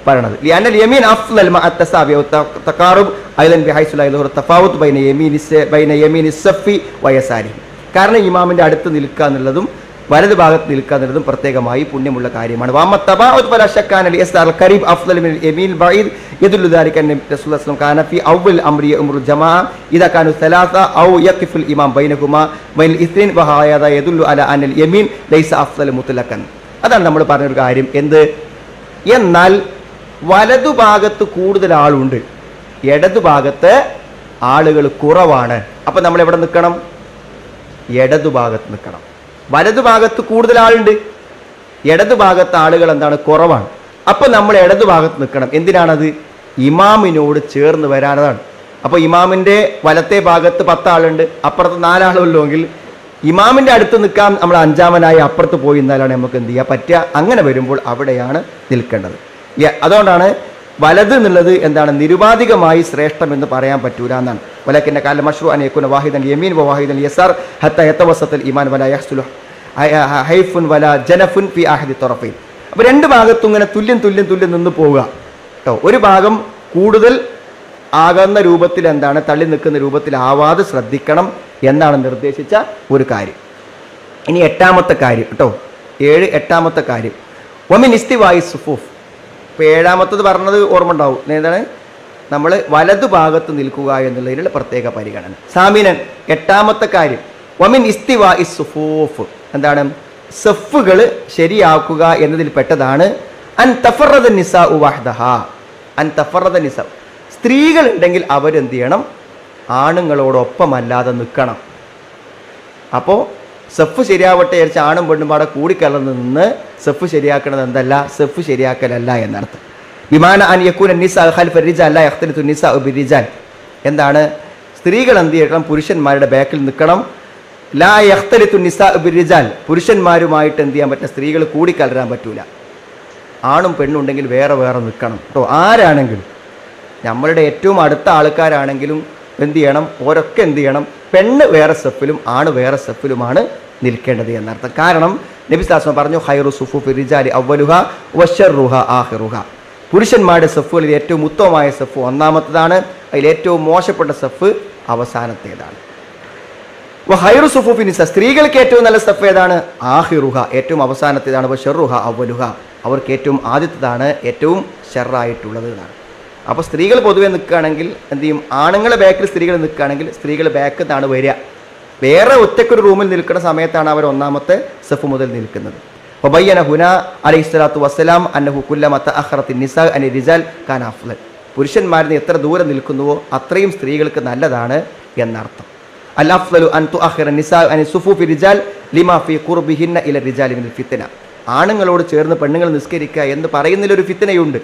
പറയണത്. ലിഅന്നൽ യമീൻ അഫ്ളൽ മഅ തസാബി വതഖാറുബ് അയ്ദൻ ബിഹൈസു ലാ യദ്ഹുറു തഫാവുത് ബൈന യമീനി സഫി വയസാരിഹി. കാരണം ഇമാമിൻ്റെ അടുത്ത് നിൽക്കുക എന്നുള്ളതും വലത് ഭാഗത്ത് നിൽക്കുക എന്നുള്ളതും പ്രത്യേകമായി പുണ്യമുള്ള കാര്യമാണ്. വഅമ്മ തബാഉദ് ഫലാ ശക്കാന ലിയസ്താർ ഖരീബ് അഫ്ളൽ മിനൽ യമീൻ ബഈദ് യദുല്ലു ദാലിക അന്ന റസൂലുള്ളാഹി സ്വല്ലല്ലാഹു അലൈഹി വസല്ലം കാന ഫീ അവ്വൽ അംരി യഅ്മുറു ജമാഅ ഇദാ കാനു സലാസ ഔ യഖിഫുൽ ഇമാം ബൈനഹുമാ ബൈനൽ ഇസ്നൈൻ വഹാദാ യദുല്ലു അലാ അന്നൽ യമീൻ ലൈസ അഫ്ളൽ മുത്ലഖൻ. അതാണ് നമ്മൾ പറഞ്ഞൊരു കാര്യം. എന്നാൽ വലതുഭാഗത്ത് കൂടുതൽ ആളുണ്ട്, ഇടതുഭാഗത്ത് ആളുകൾ കുറവാണ്. അപ്പം നമ്മൾ എവിടെ നിൽക്കണം? ഇടതുഭാഗത്ത് നിൽക്കണം. വലതുഭാഗത്ത് കൂടുതൽ ആളുണ്ട്, ഇടതുഭാഗത്ത് ആളുകൾ എന്താണ്? കുറവാണ്. അപ്പം നമ്മൾ ഇടതുഭാഗത്ത് നിൽക്കണം. എന്തിനാണത്? ഇമാമിനോട് ചേർന്ന് വരാനതാണ്. അപ്പോൾ ഇമാമിൻ്റെ വലത്തെ ഭാഗത്ത് 10 ആളുണ്ട്, അപ്പുറത്ത് 4 ആളുള്ളൂവെങ്കിൽ ഇമാമിൻ്റെ അടുത്ത് നിൽക്കാൻ നമ്മൾ 5ാമനായി അപ്പുറത്ത് പോയി എന്നാലാണ് നമുക്ക് എന്ത് ചെയ്യുക പറ്റുക. അങ്ങനെ വരുമ്പോൾ അവിടെയാണ് നിൽക്കേണ്ടത്. അതുകൊണ്ടാണ് വലത് എന്നുള്ളത് എന്താണ്? നിരുപാധികമായി ശ്രേഷ്ഠം എന്ന് പറയാൻ പറ്റൂല എന്നാണ്. വലക്കിൻ്റെ കാല മഷ്റൂ അൻ യകൂന വാഹിദൻ യമീൻ വ വാഹിദൻ യസാർ ഹത്ത യതവസ്സതൽ ഈമാൻ വലാ യഹ്സുലു ഹൈഫുൻ വലാ ജനഫുൻ ഫി അഹദി തറഫൈൻ. അപ്പോൾ 2 ഭാഗത്തും ഇങ്ങനെ തുല്യം നിന്ന് പോവുക കേട്ടോ. ഒരു ഭാഗം കൂടുതൽ ആകുന്ന രൂപത്തിൽ എന്താണ്? തള്ളി നിൽക്കുന്ന രൂപത്തിലാവാതെ ശ്രദ്ധിക്കണം എന്നാണ് നിർദ്ദേശിച്ച ഒരു കാര്യം. ഇനി 8ാമത്തെ കാര്യം കേട്ടോ. 8ാമത്തെ കാര്യം വമിൻ ഇസ്തിവായി സുഫൂഫ്. ഇപ്പോൾ 7ാമത്തത് പറഞ്ഞത് ഓർമ്മ ഉണ്ടാവും. എന്താണ്? നമ്മൾ വലതു ഭാഗത്ത് നിൽക്കുക എന്നുള്ളതിനുള്ള പ്രത്യേക പരിഗണന. സാമിനൻ 8ാമത്തെ കാര്യം വമിൻ ഇസ്തിവായി സുഫൂഫ്. എന്താണ്? സഫുകൾ ശരിയാക്കുക എന്നതിൽ പെട്ടതാണ് അൻ തഫറദ നിസാഉ വഹ്ദഹാ. അൻ തഫറദ നിസാ, സ്ത്രീകൾ ഉണ്ടെങ്കിൽ അവരെന്ത് ചെയ്യണം? ആണുങ്ങളോടൊപ്പമല്ലാതെ നിൽക്കണം. അപ്പോൾ സഫ് ശരിയാവട്ടെ വിചാരിച്ച ആണും പെണ്ണും പാടെ കൂടിക്കലർന്ന് നിന്ന് സഫ് ശരിയാക്കണത് എന്തല്ല? സഫ് ശരിയാക്കലല്ല എന്നർത്ഥം. വിമാന അൻ യകൂന നിസാഉ ഖൽഫ റിജാൽ ലാ യഖ്തലിതു നിസാഉ ബിറിജാൽ. എന്താണ്? സ്ത്രീകൾ എന്ത് ചെയ്യണം? പുരുഷന്മാരുടെ ബാക്കിൽ നിൽക്കണം. ലാ യഖ്തലിതു നിസാഉ ബിറിജാൽ, പുരുഷന്മാരുമായിട്ട് എന്ത് ചെയ്യാൻ പറ്റില്ല? സ്ത്രീകൾ കൂടിക്കലരാൻ പറ്റൂല. ആണും പെണ്ണും ഉണ്ടെങ്കിൽ വേറെ നിൽക്കണം കേട്ടോ. ആരാണെങ്കിലും, നമ്മളുടെ ഏറ്റവും അടുത്ത ആൾക്കാരാണെങ്കിലും എന്ത് ചെയ്യണം? ഓരൊക്കെ എന്ത് ചെയ്യണം? പെണ്ണ് വേറെ സഫിലും ആണ് വേറെ സഫിലുമാണ് നിൽക്കേണ്ടത് എന്നർത്ഥം. കാരണം നബി സല്ലല്ലാഹു അലൈഹി വസല്ലം പറഞ്ഞു ഖൈറു സുഫൂഫി റിജാലി അവ്വലുഹാ വശർറുഹാ ആഖിറുഹാ. പുരുഷന്മാരുടെ സഫുകളിൽ ഏറ്റവും ഉത്തമമായ സഫ് 1ാമത്തേതാണ്, അതിൽ ഏറ്റവും മോശപ്പെട്ട സഫ് അവസാനത്തേതാണ്. വഹൈറു സുഫൂഫി നിസ, സ്ത്രീകൾക്ക് ഏറ്റവും നല്ല സഫ് ഏതാണ്? ആഹിറുഹ, ഏറ്റവും അവസാനത്തേതാണ്. ഷർറുഹ അവലുഹ, അവർക്ക് ഏറ്റവും ആദ്യത്തേതാണ് ഏറ്റവും ഷെറായിട്ടുള്ളത് എന്നാണ്. അപ്പോൾ സ്ത്രീകൾ പൊതുവെ നിൽക്കുകയാണെങ്കിൽ എന്ത് ചെയ്യും? ആണുങ്ങളെ ബാക്കിൽ സ്ത്രീകൾ നിൽക്കുകയാണെങ്കിൽ സ്ത്രീകൾ ബാക്കിൽ നിന്നാണ് വരിക. വേറെ ഒറ്റക്കൊരു റൂമിൽ നിൽക്കുന്ന സമയത്താണ് അവർ ഒന്നാമത്തെ സഫ് മുതൽ നിൽക്കുന്നത്. വബയ്യന ഹുന അലൈഹിസ്സലാത്തു വസ്സലാം അന്നഹു കുല്ലമ തഅഖറത്തിൻ നിസാ അനി റിജാൽ കാന അഫ്ളൽ, പുരുഷന്മാരിൽ എത്ര ദൂരം നിൽക്കുന്നുവോ അത്രയും സ്ത്രീകൾക്ക് നല്ലതാണ് എന്നർത്ഥം. അൽ അഫ്ളലു അൻ തുഅഖിറ നിസാ അനി സുഫൂഫി റിജാൽ ലിമാ ഫീ ഖുർബിഹിന്ന ഇല റിജാലി മിനൽ ഫിത്ന, ആണുങ്ങളോട് ചേർന്ന് പെണ്ണുങ്ങൾ നിസ്കരിക്കുക എന്ന് പറയുന്നതിലൊരു ഫിത്നയുണ്ട്.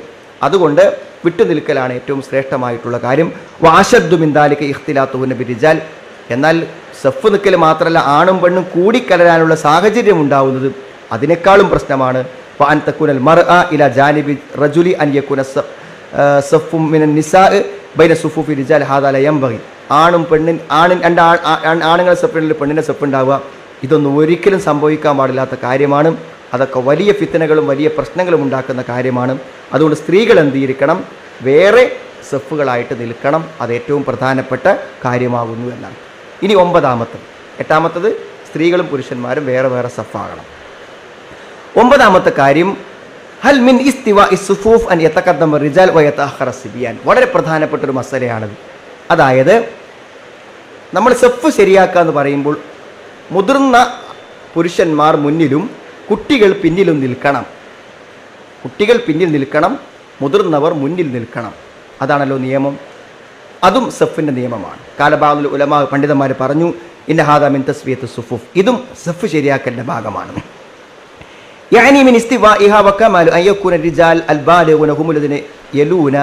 അതുകൊണ്ട് വിട്ടുനിൽക്കലാണ് ഏറ്റവും ശ്രേഷ്ഠമായിട്ടുള്ള കാര്യം. വഅശദ്ദു മിൻ ദാലിക ഇഖ്തിലാത്തുഹുന്ന ബിറിജാൽ, എന്നാൽ സഫ് നിൽക്കൽ മാത്രമല്ല, ആണും പെണ്ണും കൂടിക്കലരാനുള്ള സാഹചര്യം ഉണ്ടാവുന്നത് അതിനേക്കാളും പ്രശ്നമാണ്. വഅൻ തകുനൽ മർഅ ഇലാ ജാനിബി റജുലി അൻ യകുന സഫ്ഫും മിനൻ നിസാ ബൈന സുഫൂഫി റിജാൽ ഹാദാ ലാ യംബഗി, ആണും പെണ്ണും രണ്ട് ആണുങ്ങളെ സഫിൽ പെണ്ണിൻ്റെ സഫ് ഉണ്ടാവുക, ഇതൊന്നും ഒരിക്കലും സംഭവിക്കാൻ പാടില്ലാത്ത കാര്യമാണ്. അതൊക്കെ വലിയ ഫിത്തനകളും വലിയ പ്രശ്നങ്ങളും ഉണ്ടാക്കുന്ന കാര്യമാണ്. അതുകൊണ്ട് സ്ത്രീകൾ എന്തിരിക്കണം? വേറെ സഫുകളായിട്ട് നിൽക്കണം. അത് ഏറ്റവും പ്രധാനപ്പെട്ട കാര്യമാകുന്നു എന്നാണ്. ഇനി 9-ാമത്തത്, 8-ാമത്തത് സ്ത്രീകളും പുരുഷന്മാരും വേറെ വേറെ സഫാകണം. 9-ാമത്തെ കാര്യം ഹൽ മിൻ ഇസ്തിവാഇ സുഫൂഫ് അൻ യതഖദ്ദമ റിജാൽ വ യതഅഖറ സിബിയാൻ, വളരെ പ്രധാനപ്പെട്ട ഒരു മസലയാണത്. അതായത് നമ്മൾ സഫ് ശരിയാക്കുക എന്ന് പറയുമ്പോൾ മുതിർന്ന പുരുഷന്മാർ മുന്നിലും കുട്ടികൾ പിന്നിലും നിൽക്കണം. കുട്ടികൾ പിന്നിൽ നിൽക്കണം, മുതിർന്നവർ മുന്നിൽ നിൽക്കണം. അതാണല്ലോ നിയമം. അതും സഫിൻ്റെ നിയമമാണ്. കാലബാദുൽ ഉലമാ, പണ്ഡിതന്മാർ പറഞ്ഞു ഇന്ന ഹാദാ മിൻ തസ്വിയത്ത് സുഫൂഫ്, ഇതും സഫ് ശരിയാക്കലിൻ്റെ ഭാഗമാണ്. യഅനി മിൻ ഇസ്തിവാഇഹ വകമാലു അൻ യകൂന റിജാൽ അൽ ബാലിഗൂന ഹുമുല്ലദീന യലൂന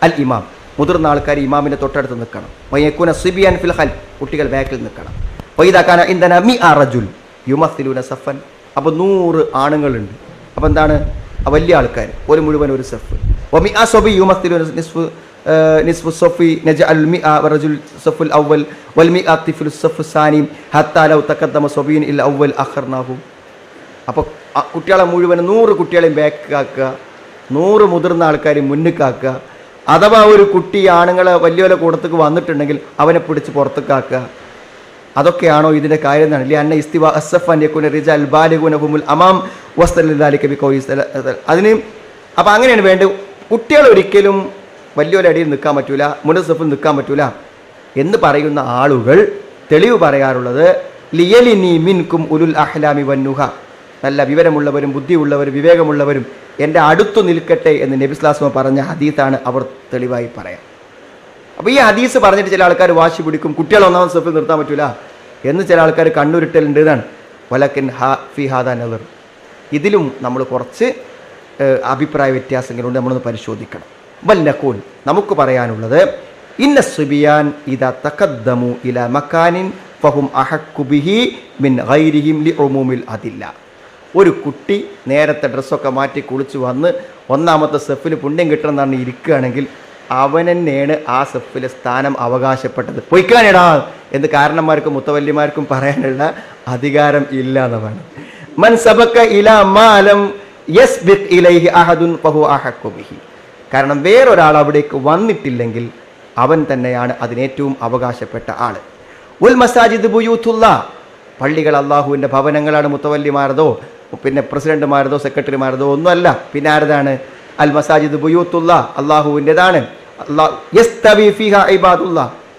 അൽ ഇമാം, മുതിർന്ന ആൾക്കാർ ഇമാമിൻ്റെ തൊട്ടടുത്ത് നിൽക്കണം. വയകൂന സിബിയാൻ ഫിൽ ഖൽബ്, കുട്ടികൾ ബാക്കിൽ നിൽക്കണം. വഇദാ കാന ഇൻദന മിഅ റജുൽ യുമസ്സിലൂന സഫൻ, അപ്പോൾ 100 ആണുങ്ങളുണ്ട്. അപ്പോൾ എന്താണ്? വലിയ ആൾക്കാർ ഒരു മുഴുവൻ ഒരു സഫ്. വമിഅ സബി യുമസ്സിലൂന നിസ്ഫു സഫി നജഅൽ മിഅ റജുൽ സഫുൽ അവൽ വൽ മിഅ തിഫ്ലു സഫു സാനി ഹത്താ ലൗ തഖദ്ദമ സബീൻ ഇൽ അവൽ അഖർനാഹു. അപ്പോൾ കുട്ടികളെ മുഴുവൻ 100 കുട്ടികളെയും ബാക്കാക്കുക, 100 മുതിർന്ന ആൾക്കാരെയും മുന്നിക്കാക്കുക. അഥവാ ഒരു കുട്ടി ആണുങ്ങളെ വലിയ വലിയ കൂടത്തേക്ക് വന്നിട്ടുണ്ടെങ്കിൽ അവനെ പിടിച്ച് പുറത്തേക്കാക്കുക. അതൊക്കെയാണോ ഇതിൻ്റെ കാര്യം എന്നാണ്. ഇല്ല അന്ന ഇസ്തിവാ അസ്സഫ് അൻ യകൂന റിജാൽ ബാലിഗൂന ഹുമുൽ അമാം വസ്തലിദാലിക ബിഖൗലി. അതിന് അപ്പോൾ അങ്ങനെയാണ് വേണ്ടത്. കുട്ടികൾ ഒരിക്കലും വലിയൊരടിയിൽ നിൽക്കാൻ പറ്റൂല, മുനസഫിൽ നിൽക്കാൻ പറ്റൂല എന്ന് പറയുന്ന ആളുകൾ തെളിവ് പറയാറുള്ളത് ലിയലിനി മിൻകും ഉലുൽ അഹ്ലാമി വന്നുഹ, നല്ല വിവരമുള്ളവരും ബുദ്ധിയുള്ളവരും വിവേകമുള്ളവരും എൻ്റെ അടുത്തു നിൽക്കട്ടെ എന്ന് നബി സ്വല്ലല്ലാഹു അലൈഹി വസല്ലം പറഞ്ഞ ഹദീസാണ് അവർ തെളിവായി പറയാം. അപ്പോൾ ഈ ഹദീസ് പറഞ്ഞിട്ട് ചില ആൾക്കാർ വാശി പിടിക്കും, കുട്ടികളെ ഒന്നാമത് സഫിൽ നിർത്താൻ പറ്റൂല എന്ന് ചില ആൾക്കാർ കണ്ണുരുട്ടലുണ്ട് എന്നാണ്. വലക്കിൻ ഫി ഹാദാ നദർ, ഇതിലും നമ്മൾ കുറച്ച് അഭിപ്രായ വ്യത്യാസങ്ങളുണ്ട്, നമ്മളൊന്ന് പരിശോധിക്കണം. വല്ലഖൂൽ, നമുക്ക് പറയാനുള്ളത് ഇന്ന സുബിയാൻ ഇദാ തഖദ്ദമു ഇലാ മക്കാനിൻ ഫഹും അഹഖു ബിഹി മിൻ ഗൈരിഹിം ലിഉമൂമിൽ അദില്ല. ഒരു കുട്ടി നേരത്തെ ഡ്രസ്സൊക്കെ മാറ്റി കുളിച്ച് വന്ന് ഒന്നാമത്തെ സെഫിൽ പുണ്യം കിട്ടണമെന്നാണ് ഇരിക്കുകയാണെങ്കിൽ അവൻ തന്നെയാണ് ആ സെഫിലെ സ്ഥാനം അവകാശപ്പെട്ടത്. പൊയ്ക്കാനിടാ എന്ന് കാരണന്മാർക്കും മുത്തവല്ലിമാർക്കും പറയാനുള്ള അധികാരം ഇല്ല എന്നതാണ്. മൻ സബക ഇലാ മാലം യസ്ബിഖ് ഇലൈഹി അഹദുൻ ഫഹു അഹഖു ബിഹി, കാരണം വേറൊരാൾ അവിടേക്ക് വന്നിട്ടില്ലെങ്കിൽ അവൻ തന്നെയാണ് അതിനേറ്റവും അവകാശപ്പെട്ട ആൾ. ഉൽ മസാജിദ് ബുയൂത്തുല്ലാ, പള്ളികൾ അള്ളാഹുവിൻ്റെ ഭവനങ്ങളാണ്. മുത്തവല്ലിമാരതോ പിന്നെ പ്രസിഡന്റുമാരതോ സെക്രട്ടറിമാരതോ ഒന്നുമല്ല. പിന്നെ ആരതാണ്? അൽ മസാജിദ് ബുയൂത്തുല്ലാ, അള്ളാഹുവിൻ്റെതാണ്.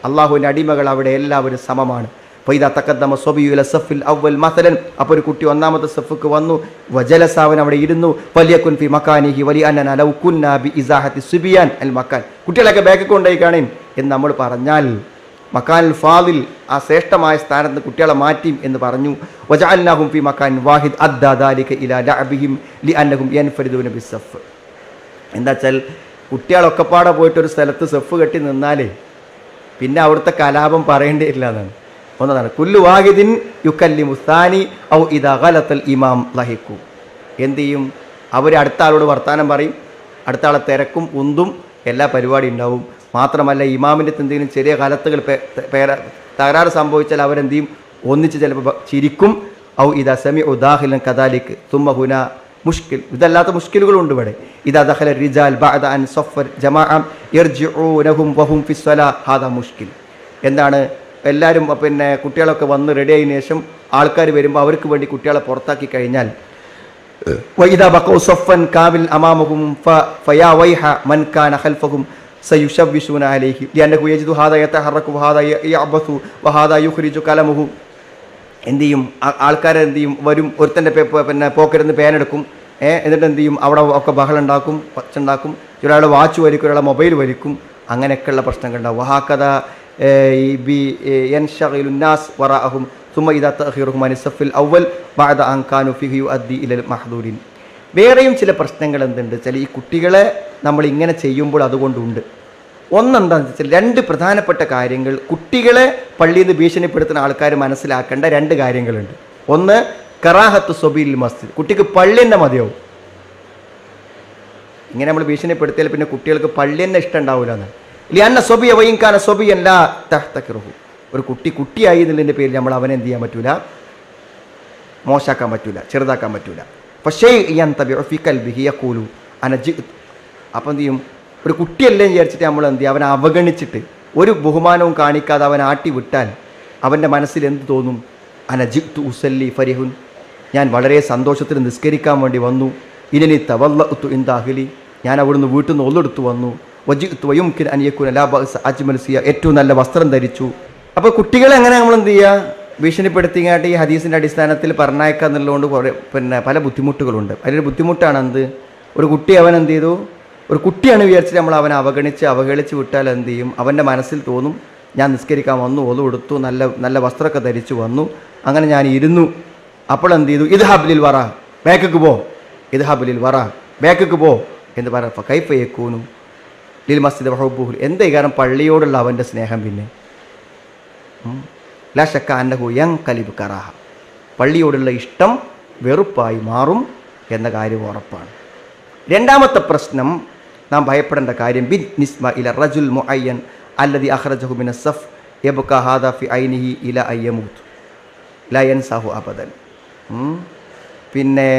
അള്ളാഹുവിൻ്റെ അടിമകൾ അവിടെ എല്ലാവരും സമമാണ്. ഫൈദാ തഖദ്ദമ സബിയു ഇല സഫിൽ അവൽ മസലൻ, അപ്പോൾ ഒരു കുട്ടി ഒന്നാമത്തെ സഫ്ക്ക് വന്നു, വജലസ, അവൻ അവിടെ ഇരുന്നു. ഫലിയകുൻ ഫി മക്കാനിഹി വലി അന്നന ലൗ കുന്നാ ബി ഇസാഹത്തി സുബിയാൻ അൽ മക്കാൻ, കുട്ടികളൊക്കെ ബാക്കിൽ കൊണ്ടുപോയി കാണും എന്ന് നമ്മൾ പറഞ്ഞാൽ മക്കാനുൽ ഫാദിൽ, ആ ശ്രേഷ്ഠമായ സ്ഥാനത്ത് കുട്ടികളെ മാറ്റി എന്ന് പറഞ്ഞു. വജഅൽനാഹും ഫി മക്കാൻ വാഹിദ് അദ്ദാ ദാലിക ഇലാ ലഅബിഹിം ലിഅന്നഹും യൻഫരിദൂന ബിസ്സഫ്. എന്താ വെച്ചാൽ കുട്ടികളൊക്കെ പാടെ പോയിട്ടൊരു സ്ഥലത്ത് സെഫ് കെട്ടി നിന്നാലേ പിന്നെ അവിടുത്തെ കലാപം പറയേണ്ടിയില്ല എന്നാണ്. ഒന്നതാണ് കുല്ലു വാഹിദിൻ യുക്കല്ലിമു സാനി ഔ ഇദാ ഗലത്തൽ ഇമാം ലഹിഖു. എന്ത് ചെയ്യും? അവർ അടുത്ത ആളോട് വർത്തമാനം പറയും, അടുത്ത ആളെ തിരക്കും ഉന്തും എല്ലാ പരിപാടി ഉണ്ടാവും. മാത്രമല്ല ഇമാമിൻ്റെ എന്തെങ്കിലും ചെറിയ കാലത്തുകൾ തകരാറ് സംഭവിച്ചാൽ അവരെന്ത് ചെയ്യും? ഒന്നിച്ച് ചിലപ്പോൾ ചിരിക്കും. ഔ ഇദാ സമിഉ ദാഖിലൻ കദാലിക് തുമ്മ ഹുന മുഷ്കിൽ, ഇതല്ലാത്ത മുഷ്കിലുകളുണ്ട് ഇവിടെ. ഇദാ ദഖല റിജാൽ ബഅദ അൻ സഫർ ജമാഅ യർജിഊനഹും വഹും ഫിസ്സലാ ഹാദാ മുഷ്കിൽ. എന്താണ്? എല്ലാവരും പിന്നെ കുട്ടികളൊക്കെ വന്ന് റെഡി ആയതിനു ശേഷം ആൾക്കാർ വരുമ്പോൾ അവർക്ക് വേണ്ടി കുട്ടികളെ പുറത്താക്കി കഴിഞ്ഞാൽ വൈദാ ബഖൗ സഫൻ കാബിൽ അമാമഹും ഫയാ വൈഹ മൻ കാന ഖൽഫഹും സയുശവ്വിശൂന അലൈഹി ലിഅന്നഹു യജിദു ഹാദാ യതഹറകു വഹാദാ യഅബസു വഹാദാ യുഖ്രിജു കലമുഹു. എന്ത് ചെയ്യും, ആൾക്കാരെ എന്ത് ചെയ്യും, വരും, ഒരുത്തൻ്റെ പിന്നെ പോക്കറ്റിൽ പേനെടുക്കും, എന്നിട്ട് എന്ത് ചെയ്യും, അവിടെ ഒക്കെ ബഹളം ഉണ്ടാക്കും, ഒച്ചുണ്ടാക്കും, ഒരാളുടെ വാച്ച് വലിക്കും, ഒരാളെ മൊബൈൽ വലിക്കും, അങ്ങനെയൊക്കെയുള്ള പ്രശ്നങ്ങൾ ഉണ്ടാവും. വഹാക്കഥ ബി യൻഷഗിലുന്നാസ് വറാഅഹും സുമ്മ ഇദാ തഅഖീറുഹും അനി സഫിൽ അവൽ ബഅദ അൻ കാനു ഫിഹി യുഅദ്ദി ഇലൽ മഹ്ദൂരിൻ. വേറെയും ചില പ്രശ്നങ്ങൾ എന്തുണ്ട് വെച്ചാൽ ഈ കുട്ടികളെ നമ്മൾ ഇങ്ങനെ ചെയ്യുമ്പോൾ അതുകൊണ്ടുണ്ട്. ഒന്നെന്താണെന്ന് വെച്ചാൽ 2 പ്രധാനപ്പെട്ട കാര്യങ്ങൾ കുട്ടികളെ പള്ളിയിൽ നിന്ന് ഭീഷണിപ്പെടുത്തുന്ന ആൾക്കാർ മനസ്സിലാക്കേണ്ട 2 കാര്യങ്ങളുണ്ട്. ഒന്ന്, കറാഹത്ത് സബീൽ മസ്ജിദ്, കുട്ടിക്ക് പള്ളി തന്നെ മതിയാവും. ഇങ്ങനെ നമ്മൾ ഭീഷണിപ്പെടുത്തിയാൽ പിന്നെ കുട്ടികൾക്ക് പള്ളി തന്നെ ഇഷ്ടം ഉണ്ടാവില്ല എന്നാണ്. ലിഅന്ന സബിയ വഇൻകാന സബിയൻ ലാ തഹ്തഖിറുഹു. ഒരു കുട്ടിയായി എന്നുള്ളതിൻ്റെ പേരിൽ നമ്മൾ അവനെ എന്ത് ചെയ്യാൻ പറ്റൂല, മോശാക്കാൻ പറ്റൂല, ചെറുതാക്കാൻ പറ്റൂല. പക്ഷേ അപ്പം എന്ത് ചെയ്യും, ഒരു കുട്ടിയല്ലേ വിചാരിച്ചിട്ട് നമ്മൾ എന്ത് ചെയ്യും, അവനെ അവഗണിച്ചിട്ട് ഒരു ബഹുമാനവും കാണിക്കാതെ അവൻ ആട്ടി വിട്ടാൽ അവൻ്റെ മനസ്സിൽ എന്ത് തോന്നും? അനജിത്തു ഉസല്ലി ഫരിഹുൻ, ഞാൻ വളരെ സന്തോഷത്തിൽ നിസ്കരിക്കാൻ വേണ്ടി വന്നു. ഇനി തവല്ലഉതു ഇൻദ അഹ്ലി, ഞാൻ അവിടുന്ന് വീട്ടിൽ നിന്ന് ഒന്നെടുത്ത് വന്നു. വജിഅ്തു വയുംകിൻ അൻ യകൂന ലാ ബഅസ അജ്മൽ സിയ, ഏറ്റവും നല്ല വസ്ത്രം ധരിച്ചു. അപ്പോൾ കുട്ടികളെ എങ്ങനെ നമ്മൾ എന്ത് ചെയ്യുക, ഭീഷണിപ്പെടുത്തിങ്ങാട്ട് ഈ ഹദീസിൻ്റെ അടിസ്ഥാനത്തിൽ പറഞ്ഞയക്കുക എന്നുള്ളതുകൊണ്ട് കുറേ പിന്നെ പല ബുദ്ധിമുട്ടുകളുണ്ട്. അതിലൊരു ബുദ്ധിമുട്ടാണ് എന്ത്, ഒരു കുട്ടി അവൻ എന്ത് ചെയ്തു, ഒരു കുട്ടിയാണ് വിചാരിച്ചിട്ട് നമ്മൾ അവനെ അവഹേളിച്ച് വിട്ടാൽ എന്ത് ചെയ്യും, അവൻ്റെ മനസ്സിൽ തോന്നും ഞാൻ നിസ്കരിക്കാൻ വന്നു, ഒതു കൊടുത്തു, നല്ല വസ്ത്രമൊക്കെ ധരിച്ചു വന്നു, അങ്ങനെ ഞാൻ ഇരുന്നു. അപ്പോൾ എന്ത് ചെയ്തു, ഇത് ഹബ്ലിൽ വറ, ബാക്കക്ക് പോ, ഇത് ഹബ്ലിൽ വറ, ബാക്കക്ക് പോ എന്ന് പറയാം. കൈഫയക്കൂന്നു ലിൽ മസ്ജിദ് വഹുബ്ബുഹു, എന്താ കാരണം പള്ളിയോടുള്ള അവൻ്റെ സ്നേഹം പിന്നെ ലാ ശക്ക അന്നഹു യൻഖലിബു കറാഹ, പള്ളിയോടുള്ള ഇഷ്ടം വെറുപ്പായി മാറും എന്ന കാര്യം ഉറപ്പാണ്. രണ്ടാമത്തെ പ്രശ്നം നാം ഭയപ്പെടേണ്ട കാര്യം ബിൻ നിസ്ബ ഇല റജുൽ മുഅയ്യൻ അല്ലദി അഖ്റജഹു മിന സഫ് യബ്ക ഹാദാ ഫി ഐനിഹി ഇല അയ്യമൂത്ത് ലാ യൻസാഹു അബദൻ. പിന്നെ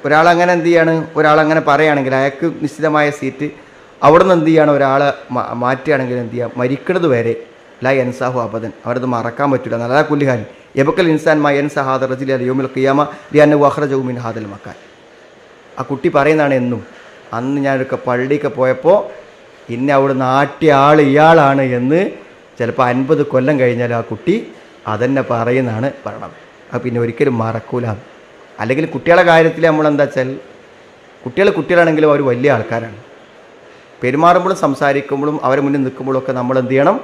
ഒരാളങ്ങനെ എന്ത് ചെയ്യാണ്, ഒരാളങ്ങനെ പറയുകയാണെങ്കിൽ അയാൾക്ക് നിശ്ചിതമായ സീറ്റ് അവിടെ നിന്ന് എന്ത് ചെയ്യാണ്, ഒരാളെ മാറ്റുകയാണെങ്കിൽ എന്ത് ചെയ്യുക, മരിക്കുന്നത് വരെ ലാ യൻസാഹു അബദൻ, അവരത് മറക്കാൻ പറ്റില്ല. നല്ല കുല്ലിഹാൻ യബക്കൽ ഇൻസാൻ മാ യൻസ ഹാദ റജുൽ യൗമിൽ ഖിയാമ ലിഅന്നഹു അഖ്റജഹു മിൻ ഹാദൽ മക്കാൻ. ആ കുട്ടി പറയുന്നതാണ് എന്നും, അന്ന് ഞാനൊക്കെ പള്ളിക്ക് പോയപ്പോൾ ഇന്നെ അവിടെ നാട്ടിയ ആൾ ഇയാളാണ് എന്ന് ചിലപ്പോൾ 50 കൊല്ലം കഴിഞ്ഞാൽ ആ കുട്ടി അതെന്നെ പറയുന്നതാണ് പറയണത്. അത് പിന്നെ ഒരിക്കലും മറക്കൂല. അല്ലെങ്കിൽ കുട്ടികളുടെ കാര്യത്തിൽ നമ്മളെന്താ വെച്ചാൽ, കുട്ടികളാണെങ്കിലും അവർ വലിയ ആൾക്കാരാണ്. പെരുമാറുമ്പോഴും സംസാരിക്കുമ്പോഴും അവരെ മുന്നിൽ നിൽക്കുമ്പോഴൊക്കെ നമ്മൾ എന്ത് ചെയ്യണം,